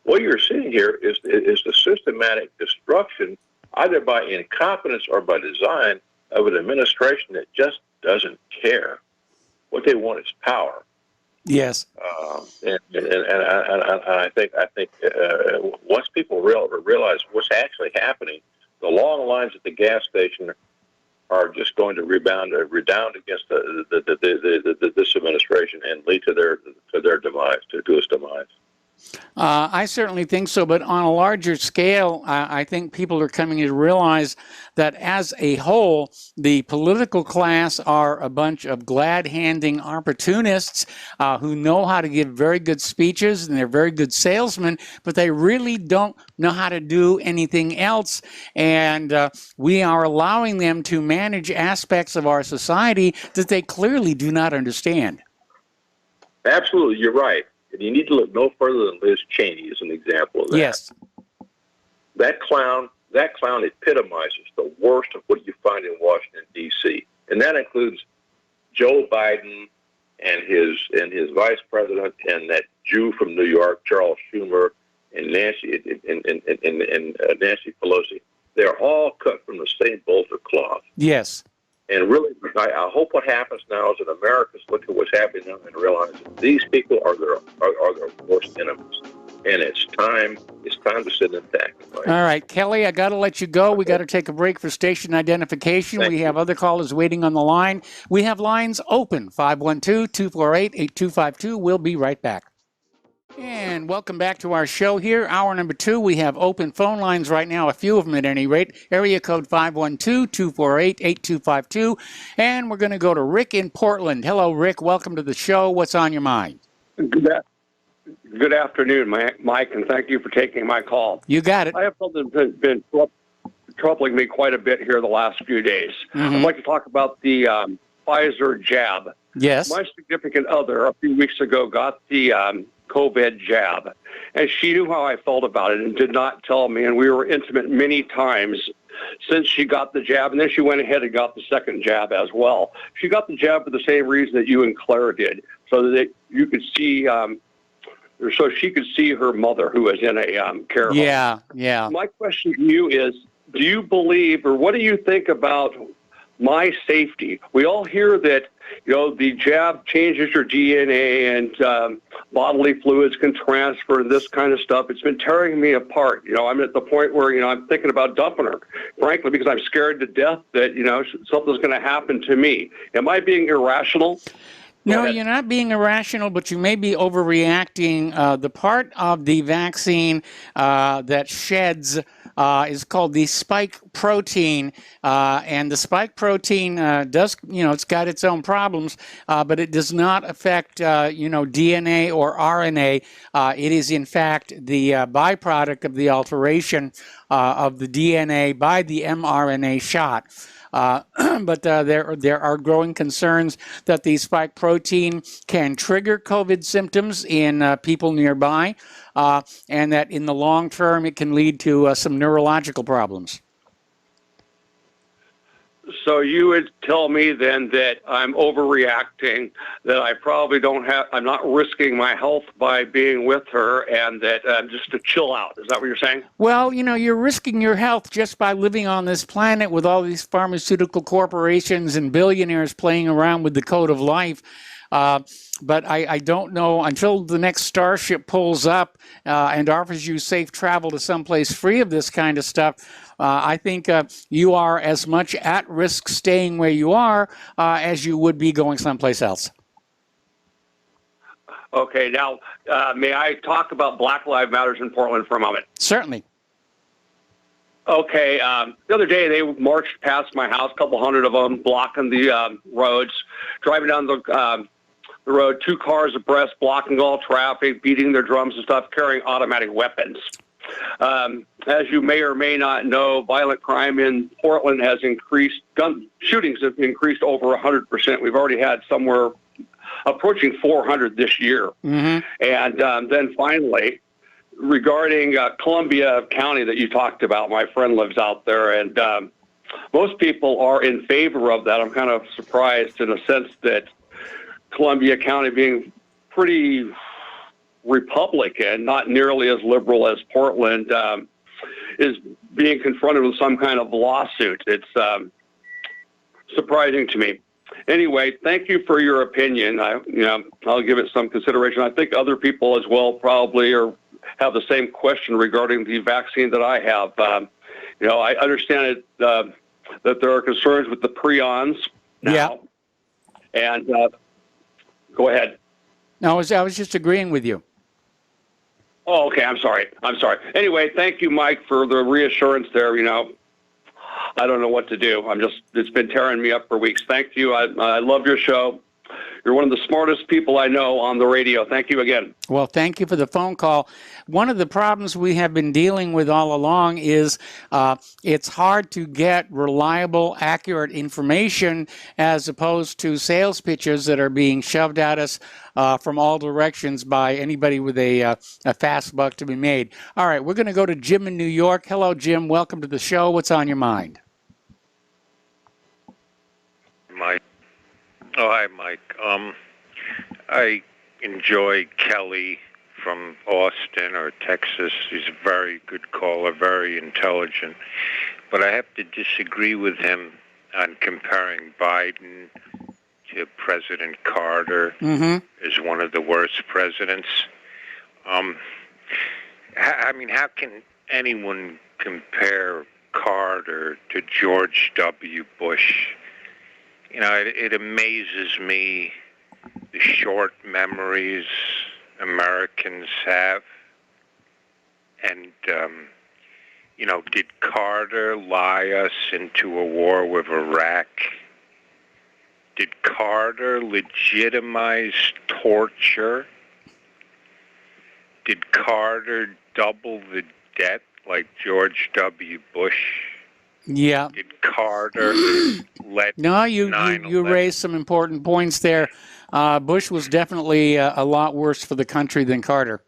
what you're seeing here is the systematic destruction, either by incompetence or by design, of an administration that just doesn't care. What they want is power. Yes. And I think once people realize what's actually happening, the long lines at the gas station are just going to redound against this administration and lead to their demise, to its demise. I certainly think so, but on a larger scale, I think people are coming to realize that as a whole, the political class are a bunch of glad-handing opportunists who know how to give very good speeches, and they're very good salesmen, but they really don't know how to do anything else. And we are allowing them to manage aspects of our society that they clearly do not understand. Absolutely, you're right. And you need to look no further than Liz Cheney as an example of that. Yes. That clown epitomizes the worst of what you find in Washington, D.C. And that includes Joe Biden and his vice president and that Jew from New York, Charles Schumer, and Nancy Pelosi. They're all cut from the same bolt of cloth. Yes. And really, I hope what happens now is that Americans look at what's happening now and realize that these people are their worst enemies. And it's time to sit and back. Right? All right, Kelly, I got to let you go. We got to take a break for station identification. We have other callers waiting on the line. We have lines open, 512-248-8252. We'll be right back. And welcome back to our show here. Hour number 2, we have open phone lines right now, a few of them at any rate. Area code 512-248-8252. And we're going to go to Rick in Portland. Hello, Rick. Welcome to the show. What's on your mind? Good afternoon, Mike, and thank you for taking my call. You got it. I have something that's been troubling me quite a bit here the last few days. Mm-hmm. I'd like to talk about the Pfizer jab. Yes. My significant other a few weeks ago got the COVID jab, and she knew how I felt about it and did not tell me, and we were intimate many times since she got the jab, and then she went ahead and got the second jab as well. She got the jab for the same reason that you and Claire did, so that you could see, so she could see her mother who was in a care home. Yeah. My question to you is, do you believe, or what do you think about my safety? We all hear that, the jab changes your DNA and bodily fluids can transfer and this kind of stuff. It's been tearing me apart. I'm at the point where, I'm thinking about dumping her, frankly, because I'm scared to death that, something's going to happen to me. Am I being irrational? No, you're not being irrational, but you may be overreacting. The part of the vaccine that sheds is called the spike protein, and the spike protein does, it's got its own problems, but it does not affect, DNA or RNA. It is, in fact, the byproduct of the alteration of the DNA by the mRNA shot. But there are growing concerns that the spike protein can trigger COVID symptoms in people nearby, and that in the long term it can lead to some neurological problems. So you would tell me then that I'm overreacting, that I probably I'm not risking my health by being with her, and that just to chill out. Is that what you're saying? Well, you're risking your health just by living on this planet with all these pharmaceutical corporations and billionaires playing around with the code of life. But I don't know, until the next starship pulls up and offers you safe travel to someplace free of this kind of stuff, I think you are as much at risk staying where you are as you would be going someplace else. Okay, now, may I talk about Black Lives Matter in Portland for a moment? Certainly. Okay, the other day they marched past my house, a couple hundred of them, blocking the roads, driving down the road, 2 cars abreast, blocking all traffic, beating their drums and stuff, carrying automatic weapons. As you may or may not know, violent crime in Portland has increased. Gun shootings have increased over 100%. We've already had somewhere approaching 400 this year. And then finally, regarding Columbia County that you talked about, my friend lives out there, and most people are in favor of that. I'm kind of surprised in a sense that Columbia County, being pretty Republican, not nearly as liberal as Portland, is being confronted with some kind of lawsuit. It's surprising to me. Anyway, thank you for your opinion. I'll give it some consideration. I think other people as well probably have the same question regarding the vaccine that I have. I understand that there are concerns with the prions now. Yeah. And go ahead. No, I was just agreeing with you. Oh, okay. I'm sorry. Anyway, thank you, Mike, for the reassurance there. I don't know what to do. It's been tearing me up for weeks. Thank you. I love your show. You're one of the smartest people I know on the radio. Thank you again. Well, thank you for the phone call. One of the problems we have been dealing with all along is it's hard to get reliable, accurate information as opposed to sales pitches that are being shoved at us from all directions by anybody with a fast buck to be made. All right, we're going to go to Jim in New York. Hello, Jim. Welcome to the show. What's on your mind? Mike. Oh, hi, Mike. I enjoy Kelly from Austin or Texas. He's a very good caller, very intelligent. But I have to disagree with him on comparing Biden to President Carter as one of the worst presidents. How can anyone compare Carter to George W. Bush? It amazes me the short memories Americans have. And, did Carter lie us into a war with Iraq? Did Carter legitimize torture? Did Carter double the debt like George W. Bush? Yeah. Did Carter let No, you raised some important points there. Bush was definitely a lot worse for the country than Carter.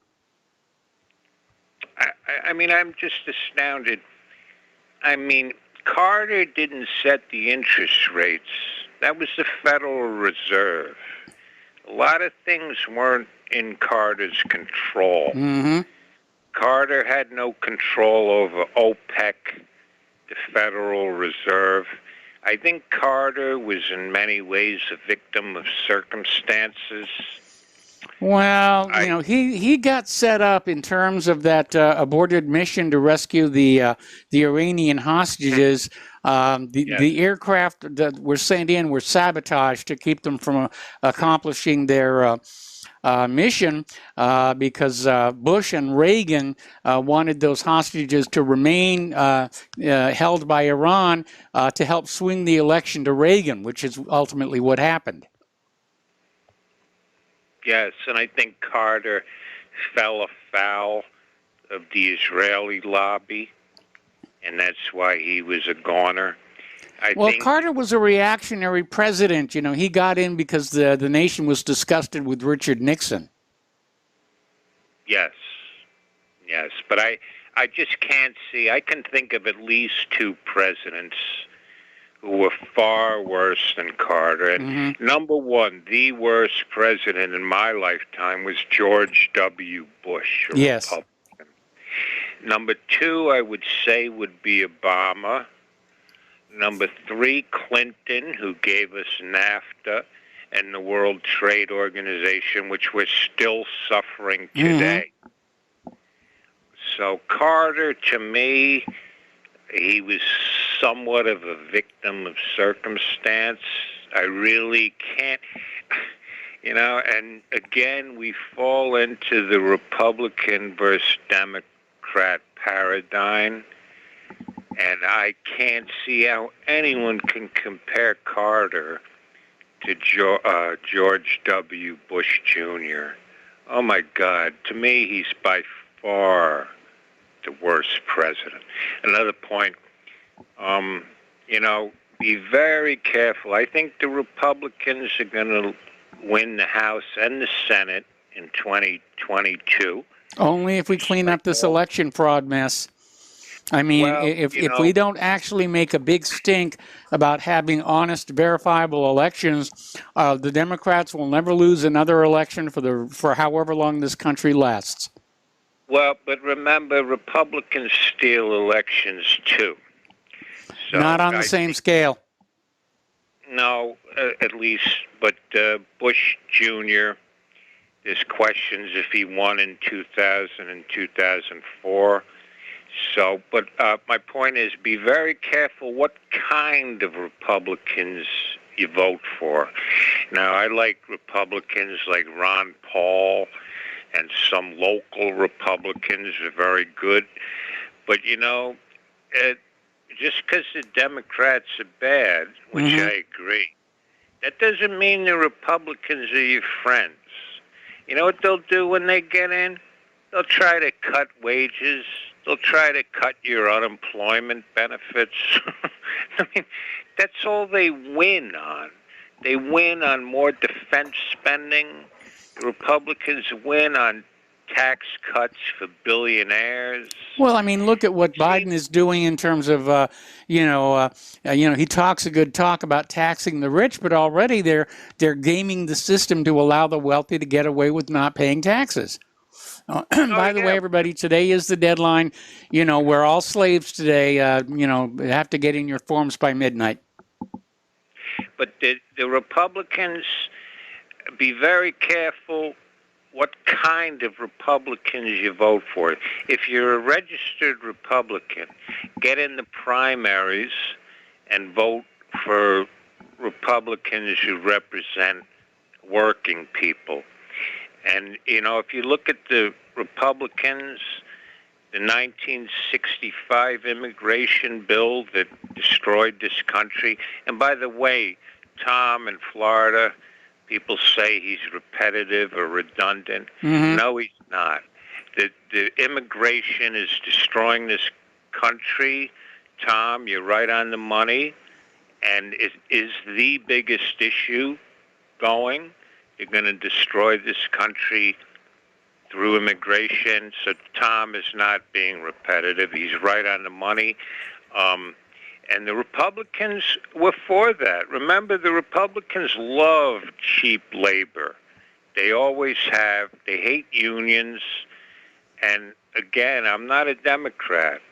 I'm just astounded. Carter didn't set the interest rates. That was the Federal Reserve. A lot of things weren't in Carter's control. Carter had no control over OPEC, the Federal Reserve. I think Carter was in many ways a victim of circumstances. Well, he got set up in terms of that aborted mission to rescue the Iranian hostages. The aircraft that were sent in were sabotaged to keep them from accomplishing their mission because Bush and Reagan wanted those hostages to remain held by Iran to help swing the election to Reagan, which is ultimately what happened. Yes, and I think Carter fell afoul of the Israeli lobby, and that's why he was a goner. Carter was a reactionary president. He got in because the nation was disgusted with Richard Nixon. Yes, but I just can't see. I can think of at least two presidents who were far worse than Carter. And number one, the worst president in my lifetime was George W. Bush, a Republican. Number two, I would say, would be Obama. Number three, Clinton, who gave us NAFTA and the World Trade Organization, which we're still suffering today. So Carter, to me, he was somewhat of a victim of circumstance. I really can't, and again, we fall into the Republican versus Democrat paradigm. And I can't see how anyone can compare Carter to George W. Bush Jr. Oh, my God. To me, he's by far the worst president. Another point, be very careful. I think the Republicans are going to win the House and the Senate in 2022. Only if we clean up this election fraud mess. I mean, if we don't actually make a big stink about having honest, verifiable elections, the Democrats will never lose another election for however long this country lasts. Well, but remember, Republicans steal elections too. So not on the same scale. No, at least. But Bush Jr., there's questions if he won in 2000 and 2004. So, but my point is, be very careful what kind of Republicans you vote for. Now, I like Republicans like Ron Paul, and some local Republicans are very good. But, just because the Democrats are bad, which I agree, that doesn't mean the Republicans are your friends. You know what they'll do when they get in? They'll try to cut wages. They'll try to cut your unemployment benefits. I mean, that's all they win on. They win on more defense spending. The Republicans win on tax cuts for billionaires. Well, I mean, look at what Biden is doing in terms of, he talks a good talk about taxing the rich, but already they're gaming the system to allow the wealthy to get away with not paying taxes. By the way, everybody, today is the deadline. We're all slaves today. Have to get in your forms by midnight. But the Republicans, be very careful what kind of Republicans you vote for. If you're a registered Republican, get in the primaries and vote for Republicans who represent working people. And, if you look at the Republicans, the 1965 immigration bill that destroyed this country, and by the way, Tom in Florida, people say he's repetitive or redundant. No, he's not. The immigration is destroying this country. Tom, you're right on the money, and it is the biggest issue going. You're going to destroy this country through immigration. So Tom is not being repetitive. He's right on the money. And the Republicans were for that. Remember, the Republicans love cheap labor. They always have. They hate unions. And again, I'm not a Democrat,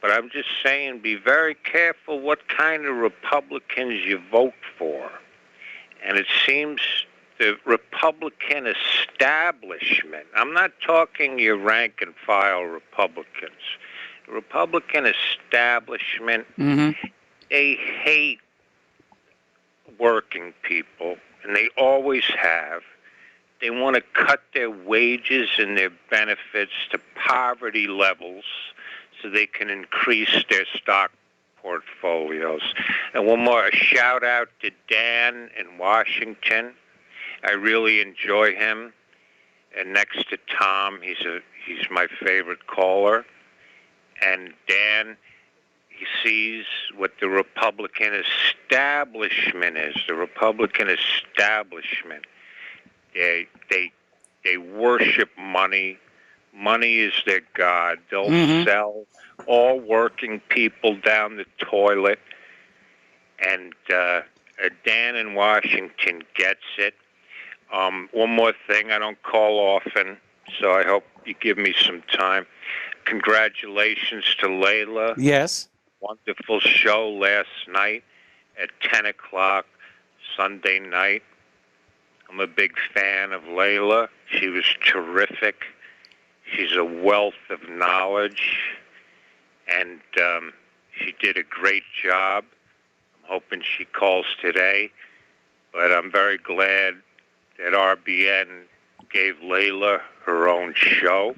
but I'm just saying be very careful what kind of Republicans you vote for. And it seems the Republican establishment, I'm not talking your rank and file Republicans, the Republican establishment, they hate working people, and they always have. They want to cut their wages and their benefits to poverty levels so they can increase their stock portfolios. And one more, a shout out to Dan in Washington. I really enjoy him. And next to Tom, he's my favorite caller. And Dan, he sees what the Republican establishment is. The Republican establishment. They worship money. Money is their god. They'll sell all working people down the toilet. And Dan in Washington gets it. One more thing, I don't call often, so I hope you give me some time. Congratulations to Layla. Yes. Wonderful show last night at 10 o'clock Sunday night. I'm a big fan of Layla. She was terrific. She's a wealth of knowledge, and she did a great job. I'm hoping she calls today, but I'm very glad that RBN gave Layla her own show,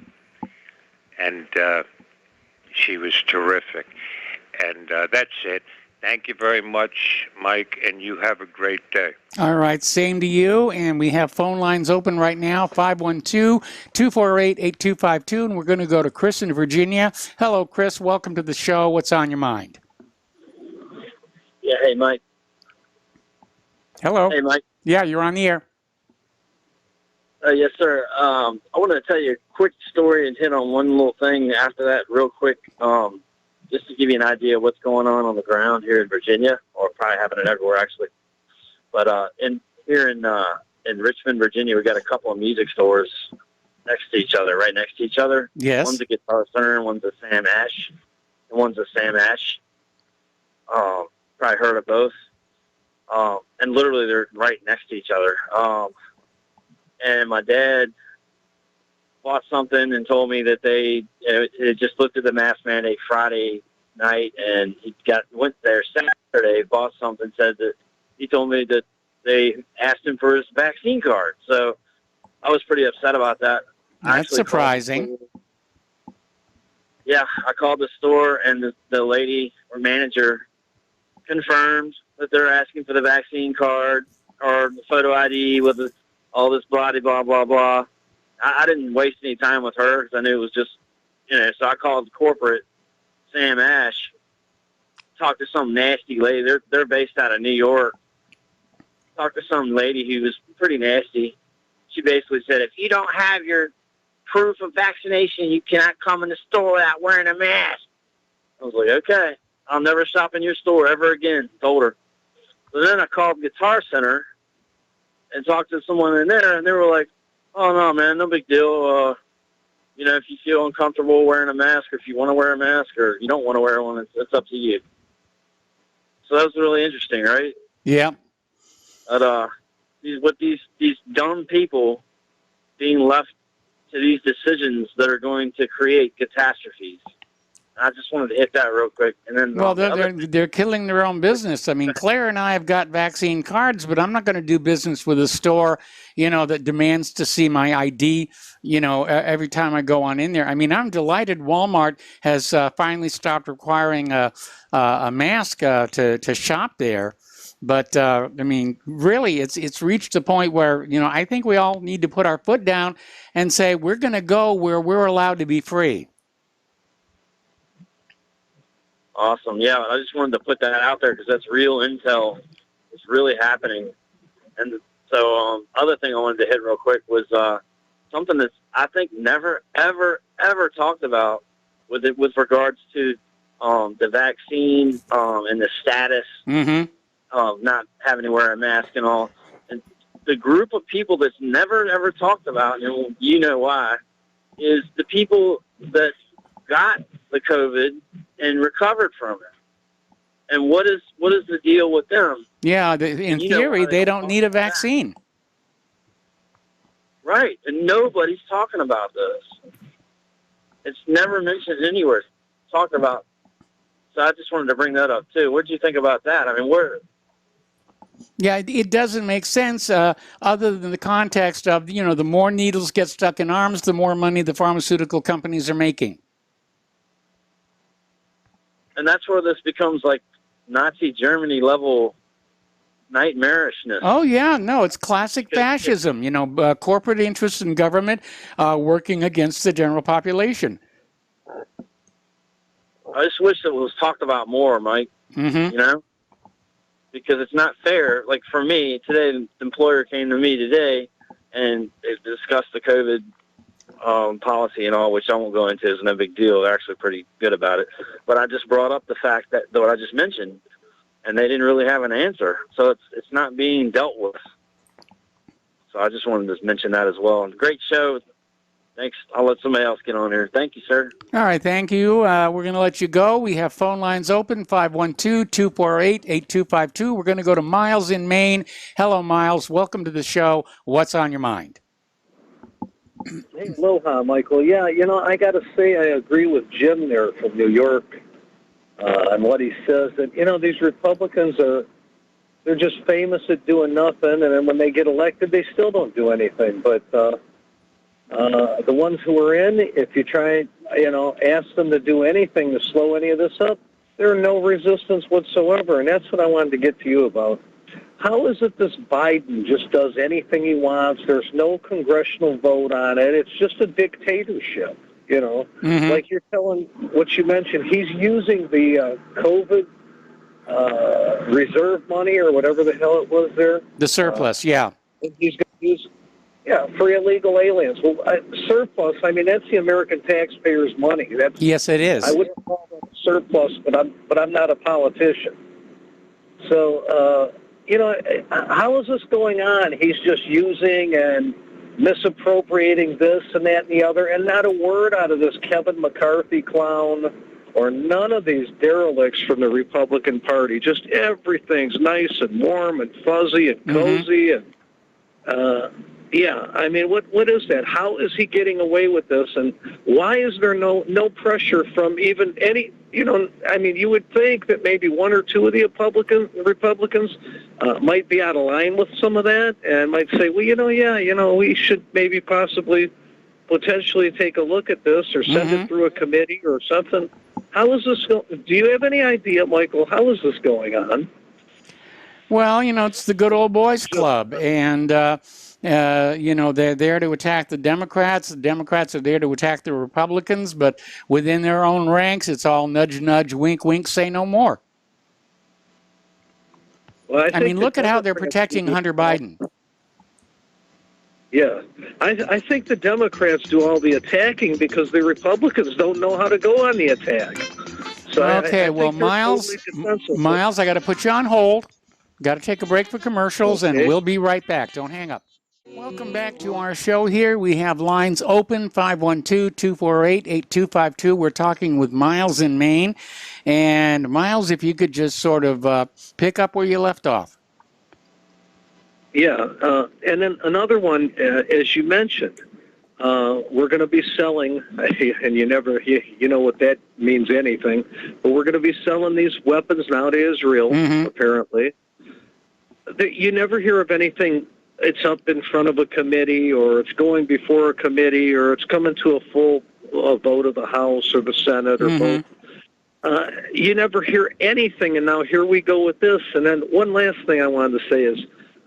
and she was terrific. And that's it. Thank you very much, Mike, and you have a great day. All right, same to you. And we have phone lines open right now, 512-248-8252. And we're going to go to Chris in Virginia. Hello, Chris. Welcome to the show. What's on your mind? Yeah, hey, Mike. Hello. Hey, Mike. Yeah, you're on the air. Yes, sir. I wanted to tell you a quick story and hit on one little thing after that real quick, just to give you an idea of what's going on the ground here in Virginia, or probably happening everywhere, actually. But here in Richmond, Virginia, we got a couple of music stores next to each other, right next to each other. Yes. One's a Guitar Center, one's a Sam Ash, and one's a Sam Ash. Probably heard of both. And literally they're right next to each other. And my dad bought something and told me that they just looked at the mask mandate Friday night, and he went there Saturday, bought something, said that he told me that they asked him for his vaccine card. So I was pretty upset about that. That's surprising. Yeah, I called the store, and the lady or manager confirmed that they're asking for the vaccine card or the photo ID with all this blah, blah, blah, blah. I didn't waste any time with her because I knew it was just, so I called corporate Sam Ash, talked to some nasty lady. They're based out of New York. Talked to some lady who was pretty nasty. She basically said, if you don't have your proof of vaccination, you cannot come in the store without wearing a mask. I was like, okay, I'll never shop in your store ever again, told her. So then I called Guitar Center and talked to someone in there, and they were like, oh, no, man, no big deal. If you feel uncomfortable wearing a mask, or if you want to wear a mask, or you don't want to wear one, it's up to you. So that was really interesting, right? Yeah. But these dumb people being left to these decisions that are going to create catastrophes. I just wanted to hit that real quick. And then, well, they're killing their own business. I mean, Claire and I have got vaccine cards, but I'm not going to do business with a store, that demands to see my ID, every time I go on in there. I mean, I'm delighted Walmart has finally stopped requiring a mask to shop there. But, really, it's reached a point where, I think we all need to put our foot down and say we're going to go where we're allowed to be free. Awesome. Yeah, I just wanted to put that out there because that's real intel. It's really happening. And so other thing I wanted to hit real quick was something that's, I think, never, ever, ever talked about with regards to the vaccine and the status of not having to wear a mask and all. And the group of people that's never, ever talked about, and you know why, is the people that got the COVID and recovered from it. And what is the deal with them? Yeah, in theory, they don't need a vaccine. Right, and nobody's talking about this. It's never mentioned anywhere. Talked about. So I just wanted to bring that up too. What did you think about that? I mean, Yeah, it doesn't make sense other than the context of, the more needles get stuck in arms, the more money the pharmaceutical companies are making. And that's where this becomes like Nazi Germany level nightmarishness. Oh, yeah. No, it's classic fascism, corporate interests in government working against the general population. I just wish it was talked about more, Mike, because it's not fair. Like for me, today, the employer came to me today and they discussed the COVID policy and all, which I won't go into. Is no big deal. They're actually pretty good about it. But I just brought up the fact that what I just mentioned, and they didn't really have an answer. So it's not being dealt with. So I just wanted to mention that as well. And great show. Thanks. I'll let somebody else get on here. Thank you, sir. All right. Thank you. We're going to let you go. We have phone lines open, 512-248-8252. We're going to go to Miles in Maine. Hello, Miles. Welcome to the show. What's on your mind? Hey, aloha, Michael. Yeah, I got to say I agree with Jim there from New York on what he says. That, these Republicans they're just famous at doing nothing, and then when they get elected, they still don't do anything. But the ones who are in, if you try, ask them to do anything to slow any of this up, There's no resistance whatsoever, and that's what I wanted to get to you about. How is it this Biden just does anything he wants? There's no congressional vote on it. It's just a dictatorship, you know. Mm-hmm. Like you're telling what you mentioned, he's using the COVID reserve money or whatever the hell it was there. The surplus, yeah. He's going to use, for illegal aliens. Well, surplus, I mean, that's the American taxpayers' money. That's, yes, it is. I wouldn't call that a surplus, but I'm not a politician. So, you know, how is this going on? He's just using and misappropriating this and that and the other, and not a word out of this Kevin McCarthy clown or none of these derelicts from the Republican Party. Just everything's nice and warm and fuzzy and cozy. And, I mean, what is that? How is he getting away with this? And why is there no pressure from even any, you know, I mean, you would think that maybe one or two of the Republicans might be out of line with some of that and might say, well, we should maybe possibly potentially take a look at this or send it through a committee or something. How is this going? Do you have any idea, Michael, how is this going on? Well, you know, it's the good old boys club, and you know, they're there to attack the Democrats. The Democrats are there to attack the Republicans, but within their own ranks, it's all nudge, nudge, wink, wink, say no more. Well, I mean, look at how they're protecting Hunter Biden. Yeah, I think the Democrats do all the attacking because the Republicans don't know how to go on the attack. So okay, I well, Miles, I got to put you on hold. Got to take a break for commercials, and we'll be right back. Don't hang up. Welcome back to our show here. We have lines open, 512-248-8252. We're talking with Miles in Maine. And Miles, if you could just sort of pick up where you left off. Yeah, and then another one, as you mentioned, we're going to be selling, and you know what that means anything, but we're going to be selling these weapons now to Israel, apparently. You never hear of anything. It's up in front of a committee, or it's going before a committee, or it's coming to a full vote of the House or the Senate or both. You never hear anything, and now here we go with this. And then one last thing I wanted to say is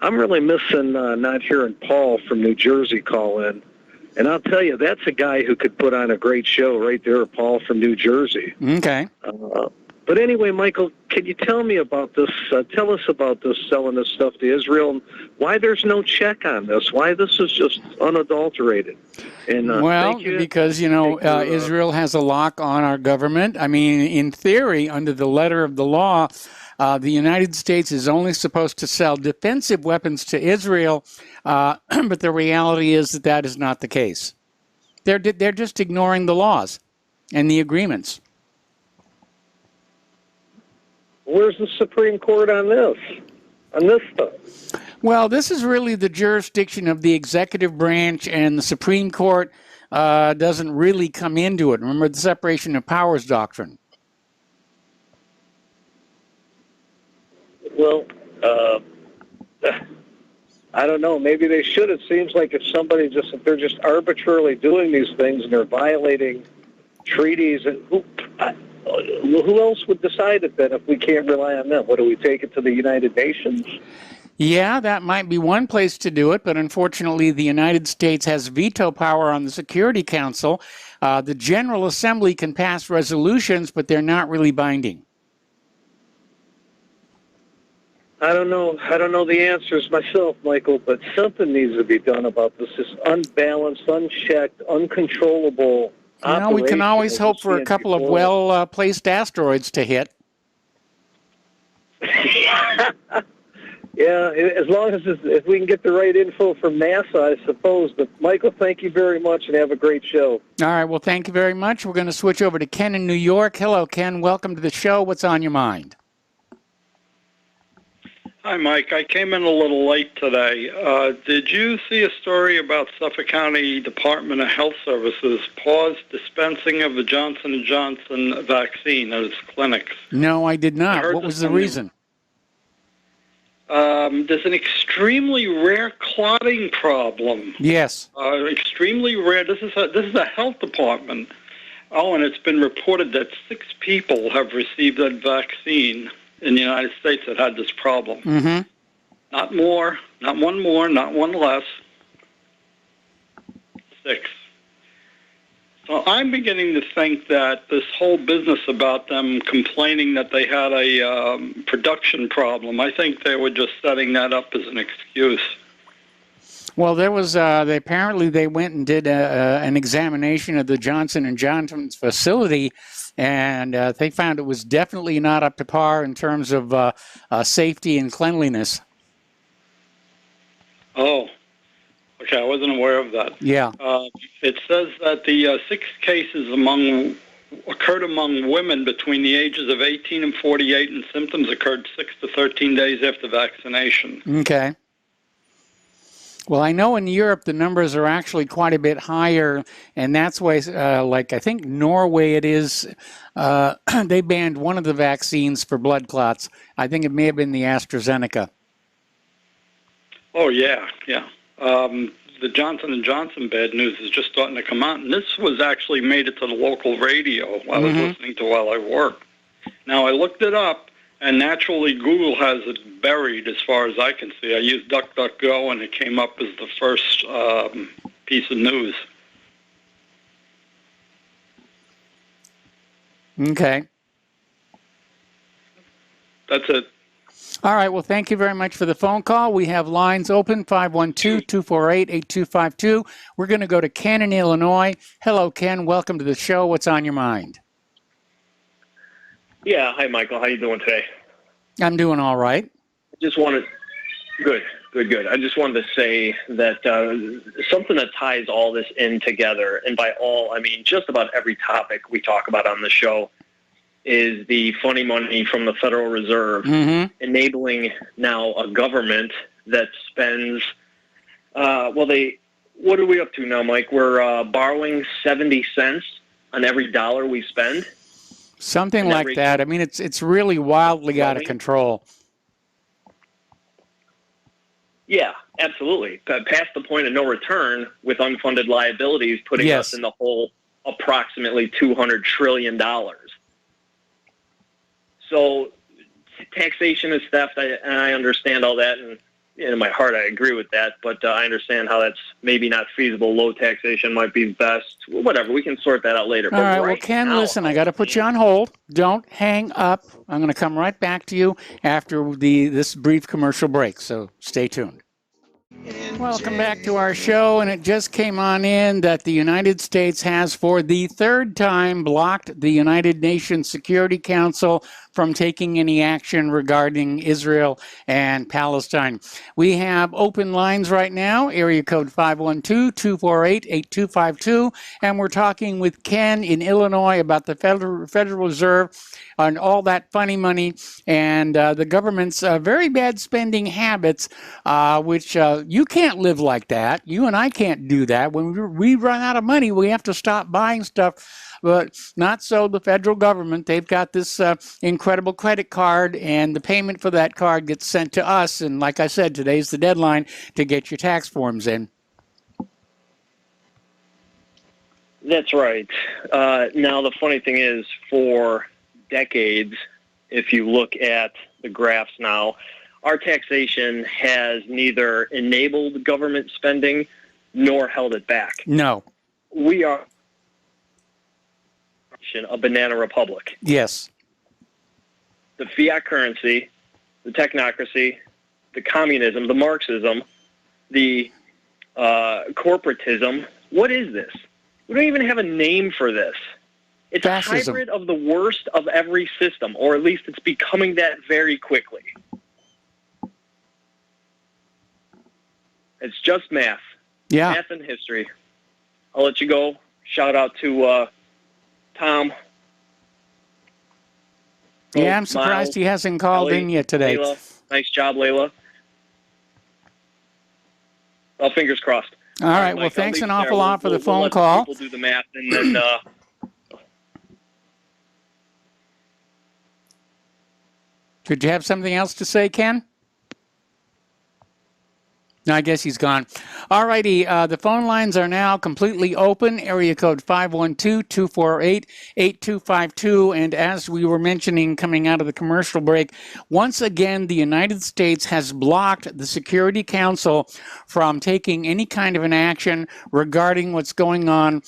I'm really missing not hearing Paul from New Jersey call in. And I'll tell you, that's a guy who could put on a great show right there, Paul from New Jersey. Okay. But anyway, Michael, can you tell me about this? Tell us about this, selling this stuff to Israel, and why there's no check on this, why this is just unadulterated. And well, because, you know, Israel has a lock on our government. I mean, in theory, under the letter of the law, the United States is only supposed to sell defensive weapons to Israel, but the reality is that is not the case. They're just ignoring the laws and the agreements. Where's the Supreme Court on this stuff? Well, this is really the jurisdiction of the executive branch, and the Supreme Court doesn't really come into it. Remember the separation of powers doctrine. Well, I don't know. Maybe they should. It seems like if they're just arbitrarily doing these things and they're violating treaties, and who else would decide it then if we can't rely on them? What, do we take it to the United Nations? Yeah, that might be one place to do it, but unfortunately the United States has veto power on the Security Council. The General Assembly can pass resolutions, but they're not really binding. I don't know the answers myself, Michael, but something needs to be done about this. This unbalanced, unchecked, uncontrollable operation. You know, we can always hope for a couple of well-placed asteroids to hit. Yeah, as long as if we can get the right info from NASA, I suppose. But, Michael, thank you very much, and have a great show. All right, well, thank you very much. We're going to switch over to Ken in New York. Hello, Ken. Welcome to the show. What's on your mind? Hi, Mike. I came in a little late today. Did you see a story about Suffolk County Department of Health Services paused dispensing of the Johnson & Johnson vaccine at its clinics? No, I did not. What was the reason? There's an extremely rare clotting problem. Yes. Extremely rare. This is a health department, Oh, and it's been reported that 6 people have received that vaccine in the United States that had this problem. Mm-hmm. Not more, not one more, not one less. 6. So I'm beginning to think that this whole business about them complaining that they had a production problem, I think they were just setting that up as an excuse. Well, there was they went and did an examination of the Johnson & Johnson's facility, and they found it was definitely not up to par in terms of safety and cleanliness. Oh, okay, I wasn't aware of that. Yeah. It says that the 6 cases occurred among women between the ages of 18 and 48, and symptoms occurred 6 to 13 days after vaccination. Okay. Well, I know in Europe the numbers are actually quite a bit higher, and that's why, like I think Norway it is, they banned one of the vaccines for blood clots. I think it may have been the AstraZeneca. Oh, yeah. The Johnson & Johnson bad news is just starting to come out, and this was actually made it to the local radio I was listening to while I worked. Now, I looked it up, and naturally Google has it buried as far as I can see. I used DuckDuckGo, and it came up as the first piece of news. Okay. That's it. All right. Well, thank you very much for the phone call. We have lines open, 512-248-8252. We're going to go to Ken in Illinois. Hello, Ken. Welcome to the show. What's on your mind? Yeah. Hi, Michael. How you doing today? I'm doing all right. Just wanted, good. I just wanted to say that something that ties all this in together, and by all, I mean just about every topic we talk about on the show, is the funny money from the Federal Reserve enabling now a government that spends, what are we up to now, Mike? We're borrowing 70 cents on every dollar we spend. Something like that. I mean, it's really wildly out of control. Yeah, absolutely. Past the point of no return with unfunded liabilities, putting us in the hole approximately $200 trillion. So taxation is theft, and I understand all that, and in my heart I agree with that, but I understand how that's maybe not feasible. Low taxation might be best. Whatever, we can sort that out later. All right, well, Ken, listen, I got to put you on hold. Don't hang up. I'm going to come right back to you after this brief commercial break, so stay tuned. Welcome back to our show, and it just came on in that the United States has, for the 3rd time, blocked the United Nations Security Council from taking any action regarding Israel and Palestine. We have open lines right now, area code 512-248-8252, and we're talking with Ken in Illinois about the Federal Reserve and all that funny money and the government's very bad spending habits, which you can't live like that. You and I can't do that. When we run out of money, we have to stop buying stuff. But not so the federal government. They've got this incredible credit card, and the payment for that card gets sent to us. And like I said, today's the deadline to get your tax forms in. That's right. Now, the funny thing is, for decades, if you look at the graphs now, our taxation has neither enabled government spending nor held it back. No. We are a banana republic. Yes. The fiat currency, the technocracy, the communism, the Marxism, the corporatism. What is this? We don't even have a name for this. It's fascism. A hybrid of the worst of every system, or at least it's becoming that very quickly. It's just math. Yeah. Math and history. I'll let you go. Shout out to Tom. Yeah, I'm surprised he hasn't called in yet today. Layla. Nice job, Layla. Well, fingers crossed. All right. Well, thanks an awful lot for the phone call. We'll do the math, and then Did you have something else to say, Ken? I guess he's gone. All righty. The phone lines are now completely open. Area code 512-248-8252. And as we were mentioning coming out of the commercial break, once again, the United States has blocked the Security Council from taking any kind of an action regarding what's going on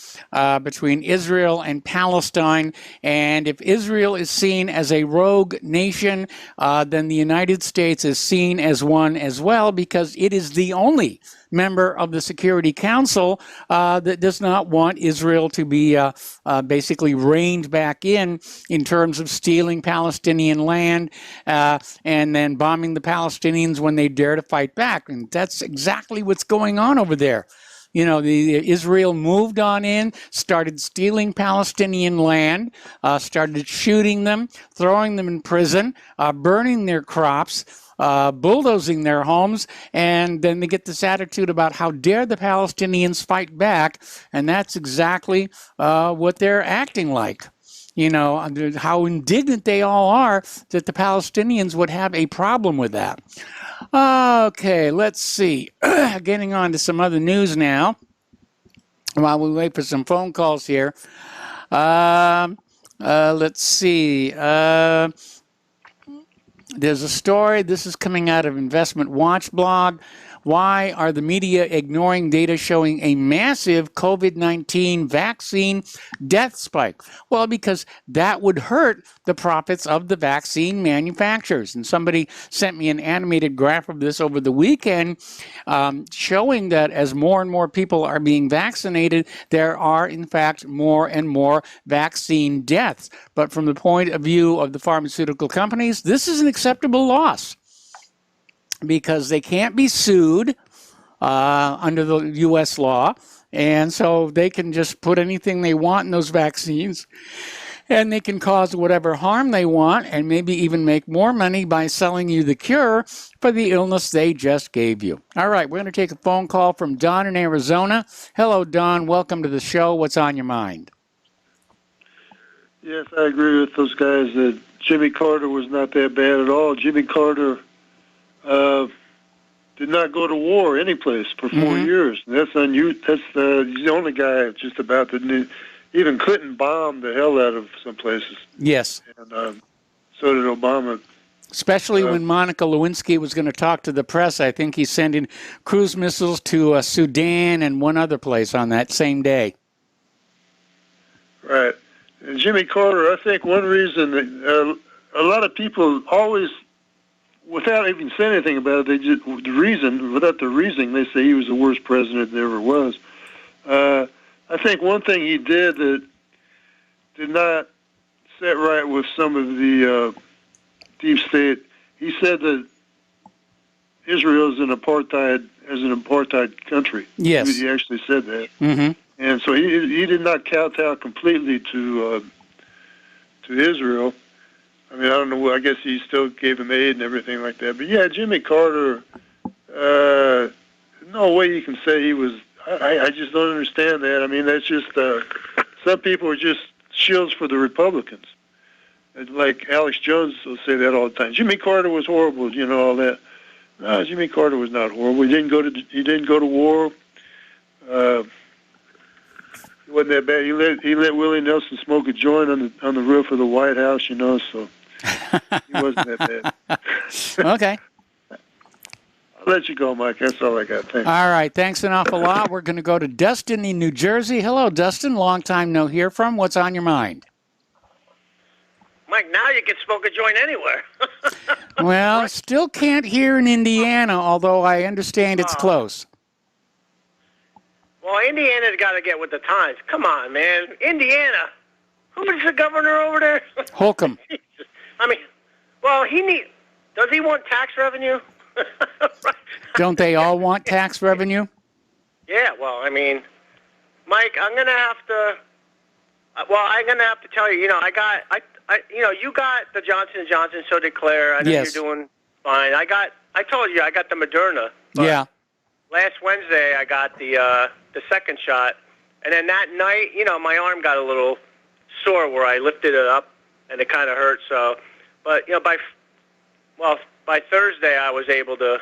between Israel and Palestine. And if Israel is seen as a rogue nation, then the United States is seen as one as well, because it is the only member of the Security Council that does not want Israel to be basically reined back in terms of stealing Palestinian land and then bombing the Palestinians when they dare to fight back. And that's exactly what's going on over there. You know, Israel moved on in, started stealing Palestinian land, started shooting them, throwing them in prison, burning their crops, bulldozing their homes, and then they get this attitude about how dare the Palestinians fight back, and that's exactly what they're acting like. You know, how indignant they all are that the Palestinians would have a problem with that. Okay, let's see. Getting on to some other news now while we wait for some phone calls here. Let's see. There's a story. This is coming out of Investment Watch blog. Why are the media ignoring data showing a massive COVID-19 vaccine death spike? Well, because that would hurt the profits of the vaccine manufacturers. And somebody sent me an animated graph of this over the weekend showing that as more and more people are being vaccinated, there are, in fact, more and more vaccine deaths. But from the point of view of the pharmaceutical companies, this is an acceptable loss, because they can't be sued under the U.S. law, and so they can just put anything they want in those vaccines, and they can cause whatever harm they want, and maybe even make more money by selling you the cure for the illness they just gave you. All right, we're going to take a phone call from Don in Arizona. Hello, Don. Welcome to the show. What's on your mind? Yes, I agree with those guys that Jimmy Carter was not that bad at all. Jimmy Carter did not go to war anyplace for 4 years. That's unusual. That's he's the only guy just about that. Even Clinton bombed the hell out of some places. Yes. And so did Obama. Especially when Monica Lewinsky was going to talk to the press. I think he's sending cruise missiles to Sudan and one other place on that same day. Right. And Jimmy Carter, I think one reason that a lot of people always, without even saying anything about it, they just without the reasoning, they say he was the worst president there ever was. I think one thing he did that did not set right with some of the deep state, he said that Israel is an apartheid country. Yes. He actually said that. Mm-hmm. And so he did not kowtow completely to Israel. I mean, I don't know. I guess he still gave him aid and everything like that. But yeah, Jimmy Carter. No way you can say he was. I just don't understand that. I mean, that's just some people are just shields for the Republicans. And like Alex Jones will say that all the time. Jimmy Carter was horrible, you know, all that. No, Jimmy Carter was not horrible. He didn't go to war. He wasn't that bad. He let Willie Nelson smoke a joint on the roof of the White House, you know. So he wasn't that bad. Okay. I'll let you go, Mike. That's all I got. Thanks. All right. Thanks an awful lot. We're going to go to Dustin in New Jersey. Hello, Dustin. Long time no hear from. What's on your mind? Mike, now you can smoke a joint anywhere. Well, still can't hear in Indiana, although I understand it's close. Well, Indiana's got to get with the times. Come on, man. Indiana. Who is the governor over there? Holcomb. I mean, well, does he want tax revenue? Don't they all want tax revenue? Yeah, well, I mean, Mike, I'm going to have to tell you, you know, you got the Johnson & Johnson, so did Claire. I know you're doing fine. I told you I got the Moderna. Yeah. Last Wednesday I got the second shot, and then that night, you know, my arm got a little sore where I lifted it up, and it kind of hurt. So, but you know, by Thursday I was able to,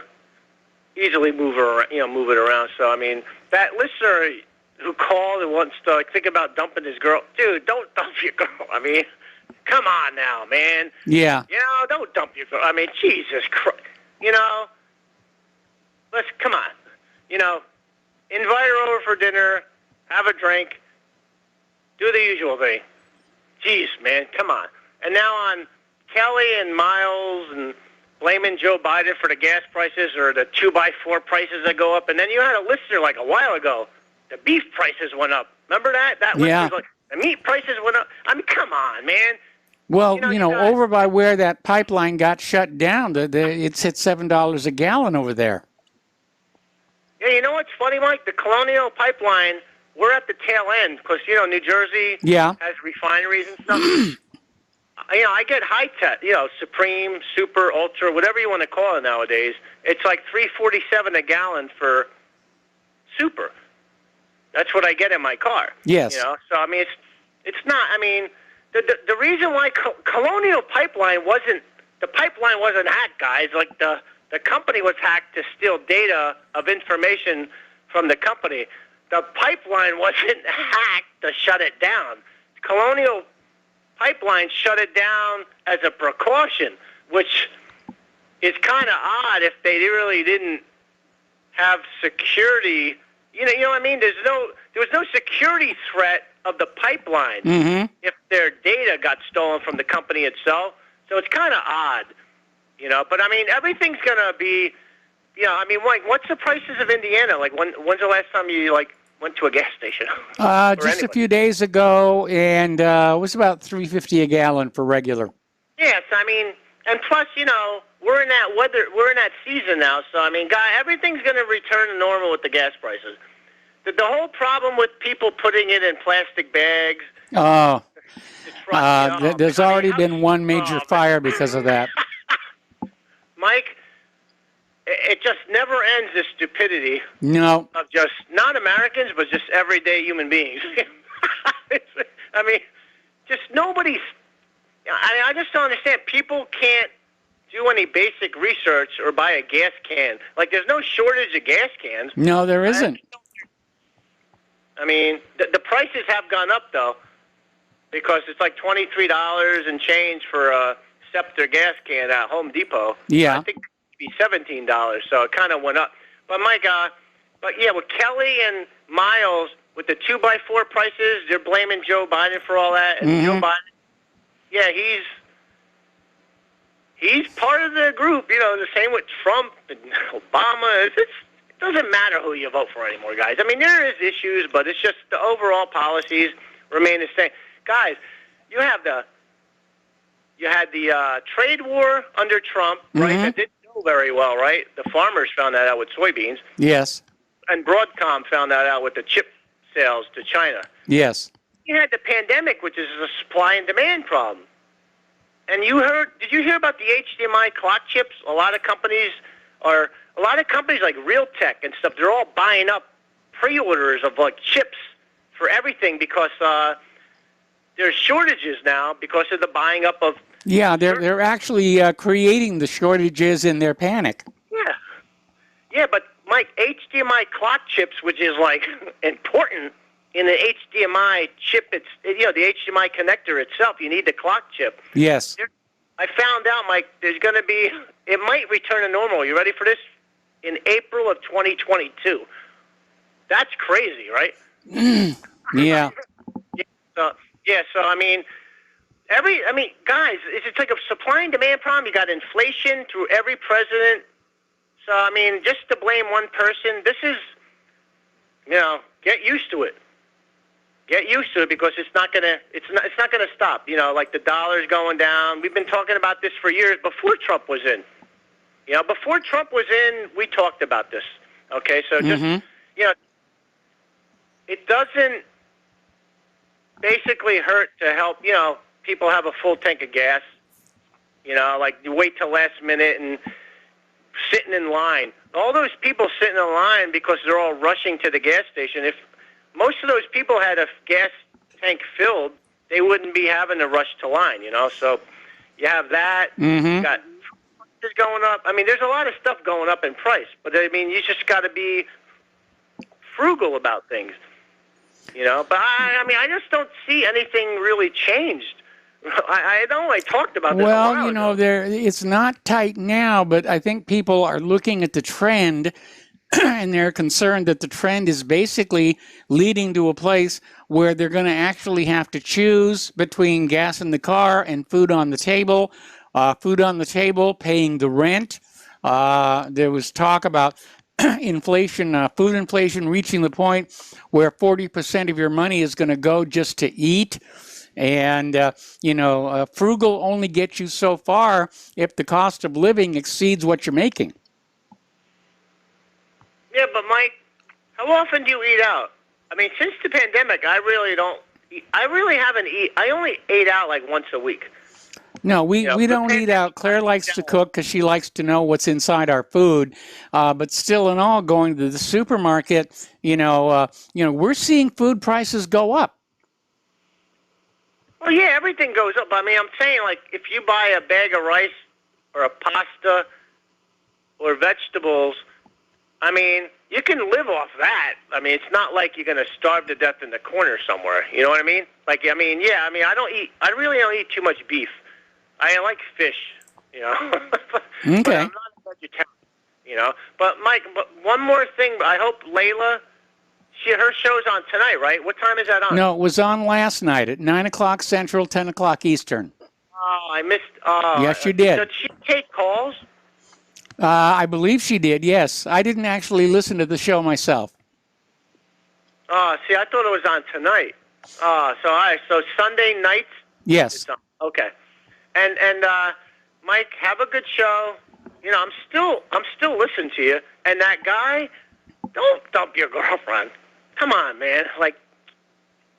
easily move it around. So I mean, that listener who called and wants to think about dumping his girl, dude, don't dump your girl. I mean, come on now, man. Yeah. Don't dump your girl. I mean, Jesus Christ. Come on. Invite her over for dinner, have a drink, do the usual thing. Jeez, man, come on. And now on Kelly and Miles and blaming Joe Biden for the gas prices or the 2x4 prices that go up. And then you had a listener like a while ago, the beef prices went up. Remember that? That listener's like, the meat prices went up. I mean, come on, man. Well, over by where that pipeline got shut down, it's hit $7 a gallon over there. Yeah, you know what's funny, Mike? The Colonial Pipeline, we're at the tail end because, New Jersey has refineries and stuff. I get high-tech, Supreme, Super, Ultra, whatever you want to call it nowadays. It's like $3.47 a gallon for Super. That's what I get in my car. Yes. So, I mean, it's not, I mean, the reason why Colonial Pipeline wasn't hacked, guys. Like the company was hacked to steal data of information from the company. The pipeline wasn't hacked to shut it down. Colonial Pipeline shut it down as a precaution, which is kind of odd if they really didn't have security. You know what I mean? There was no security threat of the pipeline if their data got stolen from the company itself. So it's kind of odd, But I mean, everything's gonna be, I mean, like, what's the prices of Indiana? Like, when's the last time you went to a gas station? Just a few days ago, and it was about $3.50 a gallon for regular. Yes, I mean, and plus, we're in that season now. So I mean, everything's gonna return to normal with the gas prices. The whole problem with people putting it in plastic bags. Oh, there's already been one major fire because of that. Mike, it just never ends, this stupidity. No. Of just not Americans, but just everyday human beings. I mean, just nobody's. I just don't understand. People can't do any basic research or buy a gas can. Like, there's no shortage of gas cans. No, there isn't. I mean, the prices have gone up, though, because it's like $23 and change for a Scepter gas can at Home Depot. Yeah. I think it would be $17, so it kind of went up. But, my God, with Kelly and Miles, with the 2x4 prices, they're blaming Joe Biden for all that. And Joe Biden, he's part of the group, the same with Trump and Obama. It doesn't matter who you vote for anymore, guys. I mean, there is issues, but it's just the overall policies remain the same. Guys, you had the trade war under Trump, right? That didn't go very well, right? The farmers found that out with soybeans. Yes. And Broadcom found that out with the chip sales to China. Yes. You had the pandemic, which is a supply and demand problem. And did you hear about the HDMI clock chips? A lot of companies like Realtek and stuff, they're all buying up pre-orders of chips for everything because there's shortages now because of the buying up of. Yeah, they're actually creating the shortages in their panic. Yeah, but Mike, HDMI clock chips, which is important in the HDMI chip, it's the HDMI connector itself. You need the clock chip. Yes. I found out, Mike, it might return to normal. You ready for this? In April of 2022. That's crazy, right? Yeah. So I mean, guys, it's like a supply and demand problem. You got inflation through every president. So I mean, just to blame one person, this is, get used to it. Get used to it because it's not gonna stop. Like the dollar's going down. We've been talking about this for years before Trump was in. Before Trump was in, we talked about this. Okay, so just it doesn't basically hurt to help people have a full tank of gas. Like you wait till last minute and sitting in line. All those people sitting in line because they're all rushing to the gas station. If most of those people had a gas tank filled, they wouldn't be having to rush to line, So you have that. You got is going up. I mean, there's a lot of stuff going up in price, but I mean, you just got to be frugal about things, you know. But I mean, I just don't see anything really changed. I know I talked about this. Well, you know, it's not tight now, but I think people are looking at the trend and they're concerned that the trend is basically leading to a place where they're going to actually have to choose between gas in the car and food on the table. Food on the table, paying the rent. There was talk about inflation, food inflation reaching the point where 40% of your money is going to go just to eat. And, you know, frugal only gets you so far if the cost of living exceeds what you're making. Yeah, but Mike, how often do you eat out? I mean, since the pandemic, I really don't. I really haven't eat. I only ate out like once a week. No, we don't eat out. Claire likes to cook because she likes to know what's inside our food. But still, in all, going to the supermarket, you know, we're seeing food prices go up. Well, yeah, everything goes up. I mean, I'm saying, like, if you buy a bag of rice or a pasta or vegetables, I mean, you can live off that. I mean, it's not like you're going to starve to death in the corner somewhere. You know what I mean? Like, I mean, yeah, I mean, I really don't eat too much beef. I like fish, you know. But I'm not a vegetarian, you know. But, Mike, one more thing. I hope Layla, her show's on tonight, right? What time is that on? No, it was on last night at 9 o'clock Central, 10 o'clock Eastern. Oh, I missed. Yes, you did. Did she take calls? I believe she did, yes. I didn't actually listen to the show myself. Oh, see, I thought it was on tonight. All right, so Sunday nights? Yes. Okay. And Mike, have a good show. You know, I'm still listening to you. And that guy, don't dump your girlfriend. Come on, man. Like,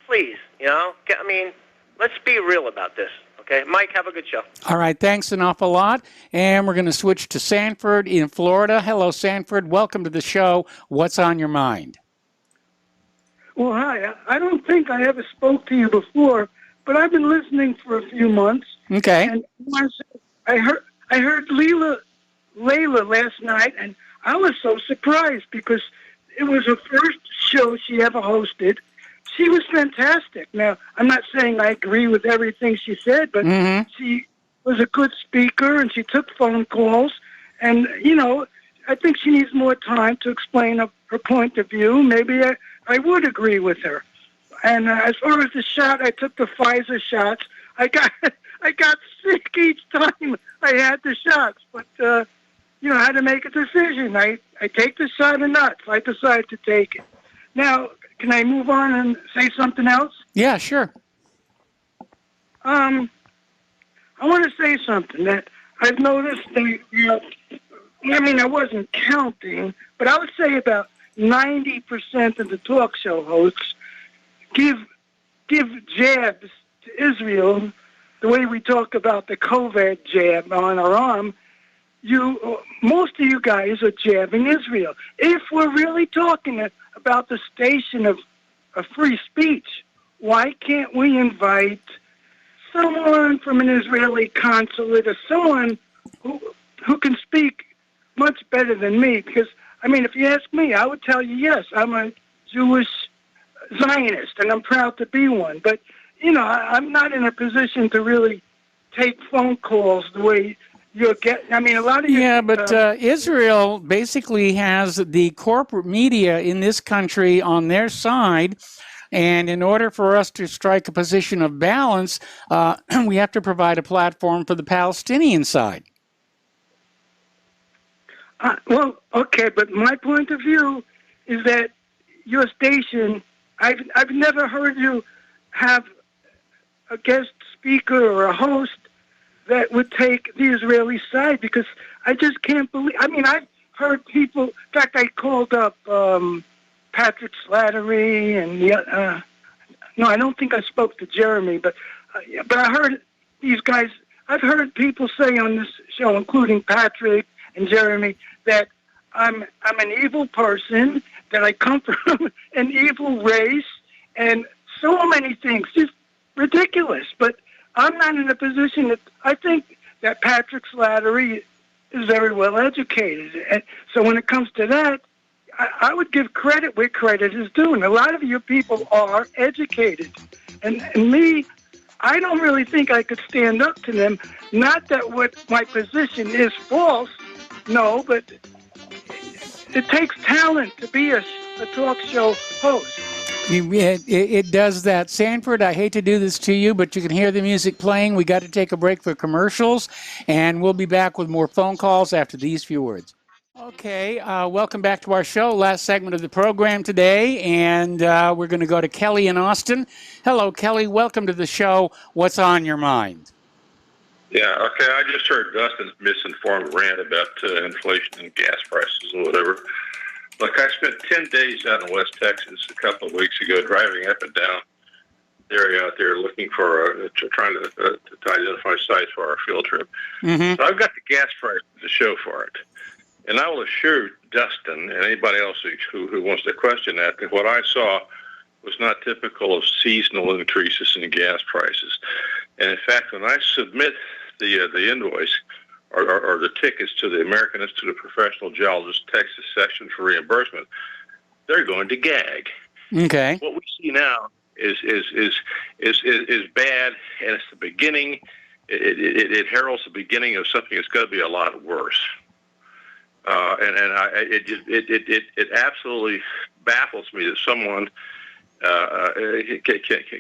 please, you know? I mean, let's be real about this. Okay, Mike, have a good show. All right, thanks an awful lot. And we're going to switch to Sanford in Florida. Hello, Sanford. Welcome to the show. What's on your mind? Well, hi. I don't think I ever spoke to you before, but I've been listening for a few months. Okay. And I heard Layla last night, and I was so surprised because it was her first show she ever hosted. She was fantastic. Now, I'm not saying I agree with everything she said, but she was a good speaker, and she took phone calls. And, you know, I think she needs more time to explain her point of view. Maybe I would agree with her. And as far as the shot, I took the Pfizer shots. I got sick each time I had the shots. But, you know, I had to make a decision. I take the shot or not. So I decided to take it. Now, can I move on and say something else? Yeah, sure. I want to say something that I've noticed. I mean, I wasn't counting, but I would say about 90% of the talk show hosts give jabs to Israel the way we talk about the COVID jab on our arm. Most of you guys are jabbing Israel. If we're really talking about the station of free speech, why can't we invite someone from an Israeli consulate or someone who can speak much better than me? Because, I mean, if you ask me, I would tell you, yes, I'm a Jewish Zionist, and I'm proud to be one. But, you know, I'm not in a position to really take phone calls the way you're getting. I mean, a lot of Israel basically has the corporate media in this country on their side, and in order for us to strike a position of balance, we have to provide a platform for the Palestinian side. Well, okay, but my point of view is that your station, I've never heard you have a guest speaker or a host that would take the Israeli side, because I just can't believe. I mean, I've heard people. In fact, I called up Patrick Slattery, and no, I don't think I spoke to Jeremy, but I heard these guys. I've heard people say on this show, including Patrick and Jeremy, that I'm an evil person, that I come from an evil race, and so many things. Just ridiculous. But I'm not in a position that I think that Patrick Slattery is very well educated. And so when it comes to that, I would give credit where credit is due. And a lot of your people are educated. And me, I don't really think I could stand up to them. Not that what my position is false, no, but it takes talent to be a talk show host. It does that. Sanford, I hate to do this to you, but you can hear the music playing. We got to take a break for commercials, and we'll be back with more phone calls after these few words. Okay, welcome back to our show, last segment of the program today, and we're going to go to Kelly in Austin. Hello, Kelly. Welcome to the show. What's on your mind? Yeah, okay. I just heard Dustin's misinformed rant about inflation and gas prices and whatever. Look, I spent 10 days out in West Texas a couple of weeks ago driving up and down the area out there looking for, trying to identify sites for our field trip. Mm-hmm. So I've got the gas price to show for it. And I will assure Dustin and anybody else who wants to question that what I saw was not typical of seasonal increases in gas prices. And in fact, when I submit the invoice or the tickets to the American Institute of Professional Geologists Texas section for reimbursement, they're going to gag. Okay. What we see now is bad, and it's the beginning. It heralds the beginning of something that's going to be a lot worse. It absolutely baffles me that someone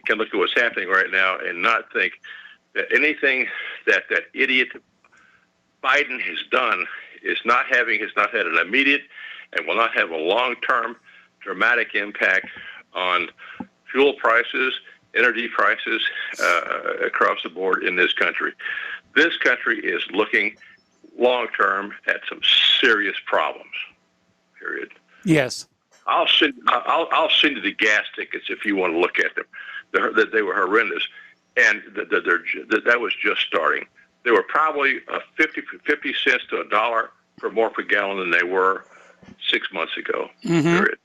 can look at what's happening right now and not think that anything that idiot Biden has done has not had an immediate and will not have a long-term dramatic impact on fuel prices, energy prices across the board in this country. This country is looking long-term at some serious problems. Period. Yes. I'll send you the gas tickets if you want to look at them. They were horrendous, and that was just starting. They were probably 50 cents to $1 more per gallon than they were 6 months ago. Mm-hmm. Period.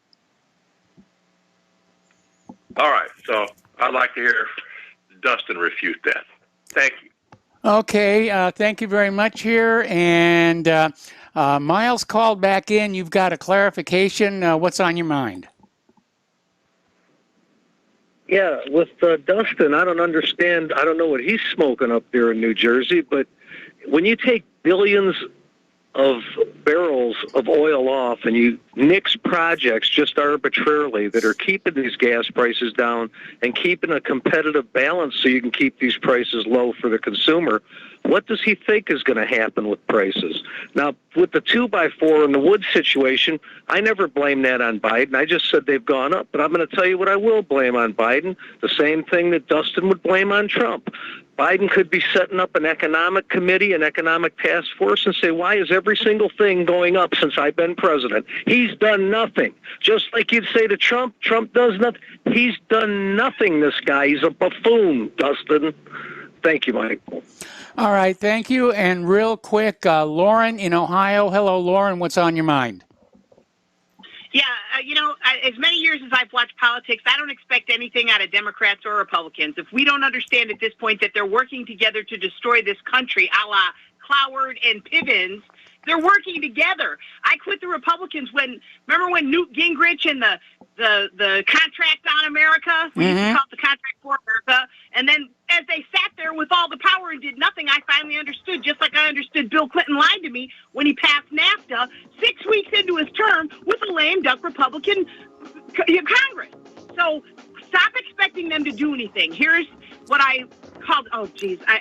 All right, so I'd like to hear Dustin refute that. Thank you. Okay, thank you very much here. And Miles called back in. You've got a clarification. What's on your mind? Yeah, with Dustin, I don't understand. I don't know what he's smoking up there in New Jersey, but when you take billions of barrels of oil off and you nix projects just arbitrarily that are keeping these gas prices down and keeping a competitive balance so you can keep these prices low for the consumer, what does he think is going to happen with prices? Now, with the 2x4 and the wood situation, I never blame that on Biden. I just said they've gone up. But I'm going to tell you what I will blame on Biden, the same thing that Dustin would blame on Trump. Biden could be setting up an economic committee, an economic task force, and say, why is every single thing going up since I've been president? He's done nothing. Just like you'd say to Trump, Trump does nothing. He's done nothing, this guy. He's a buffoon, Dustin. Thank you, Michael. All right, thank you. And real quick, Lauren in Ohio. Hello, Lauren. What's on your mind? Yeah, as many years as I've watched politics, I don't expect anything out of Democrats or Republicans. If we don't understand at this point that they're working together to destroy this country, a la Cloward and Pivens, they're working together. I quit the Republicans remember when Newt Gingrich and the contract on America, we used to call it the contract for America, and then as they sat there with all the power and did nothing, I finally understood, just like I understood Bill Clinton lied to me when he passed NAFTA 6 weeks into his term with a lame duck Republican Congress. So stop expecting them to do anything. Here's what I called,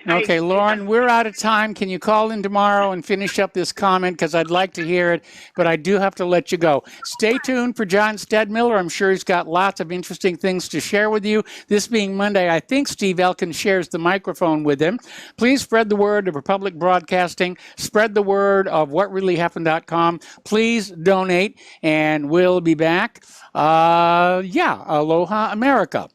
okay, Lauren, we're out of time. Can you call in tomorrow and finish up this comment? Because I'd like to hear it, but I do have to let you go. Stay tuned for John Stedmiller. I'm sure he's got lots of interesting things to share with you. This being Monday, I think Steve Elkin shares the microphone with him. Please spread the word of Republic Broadcasting. Spread the word of whatreallyhappened.com. Please donate, and we'll be back. Aloha, America.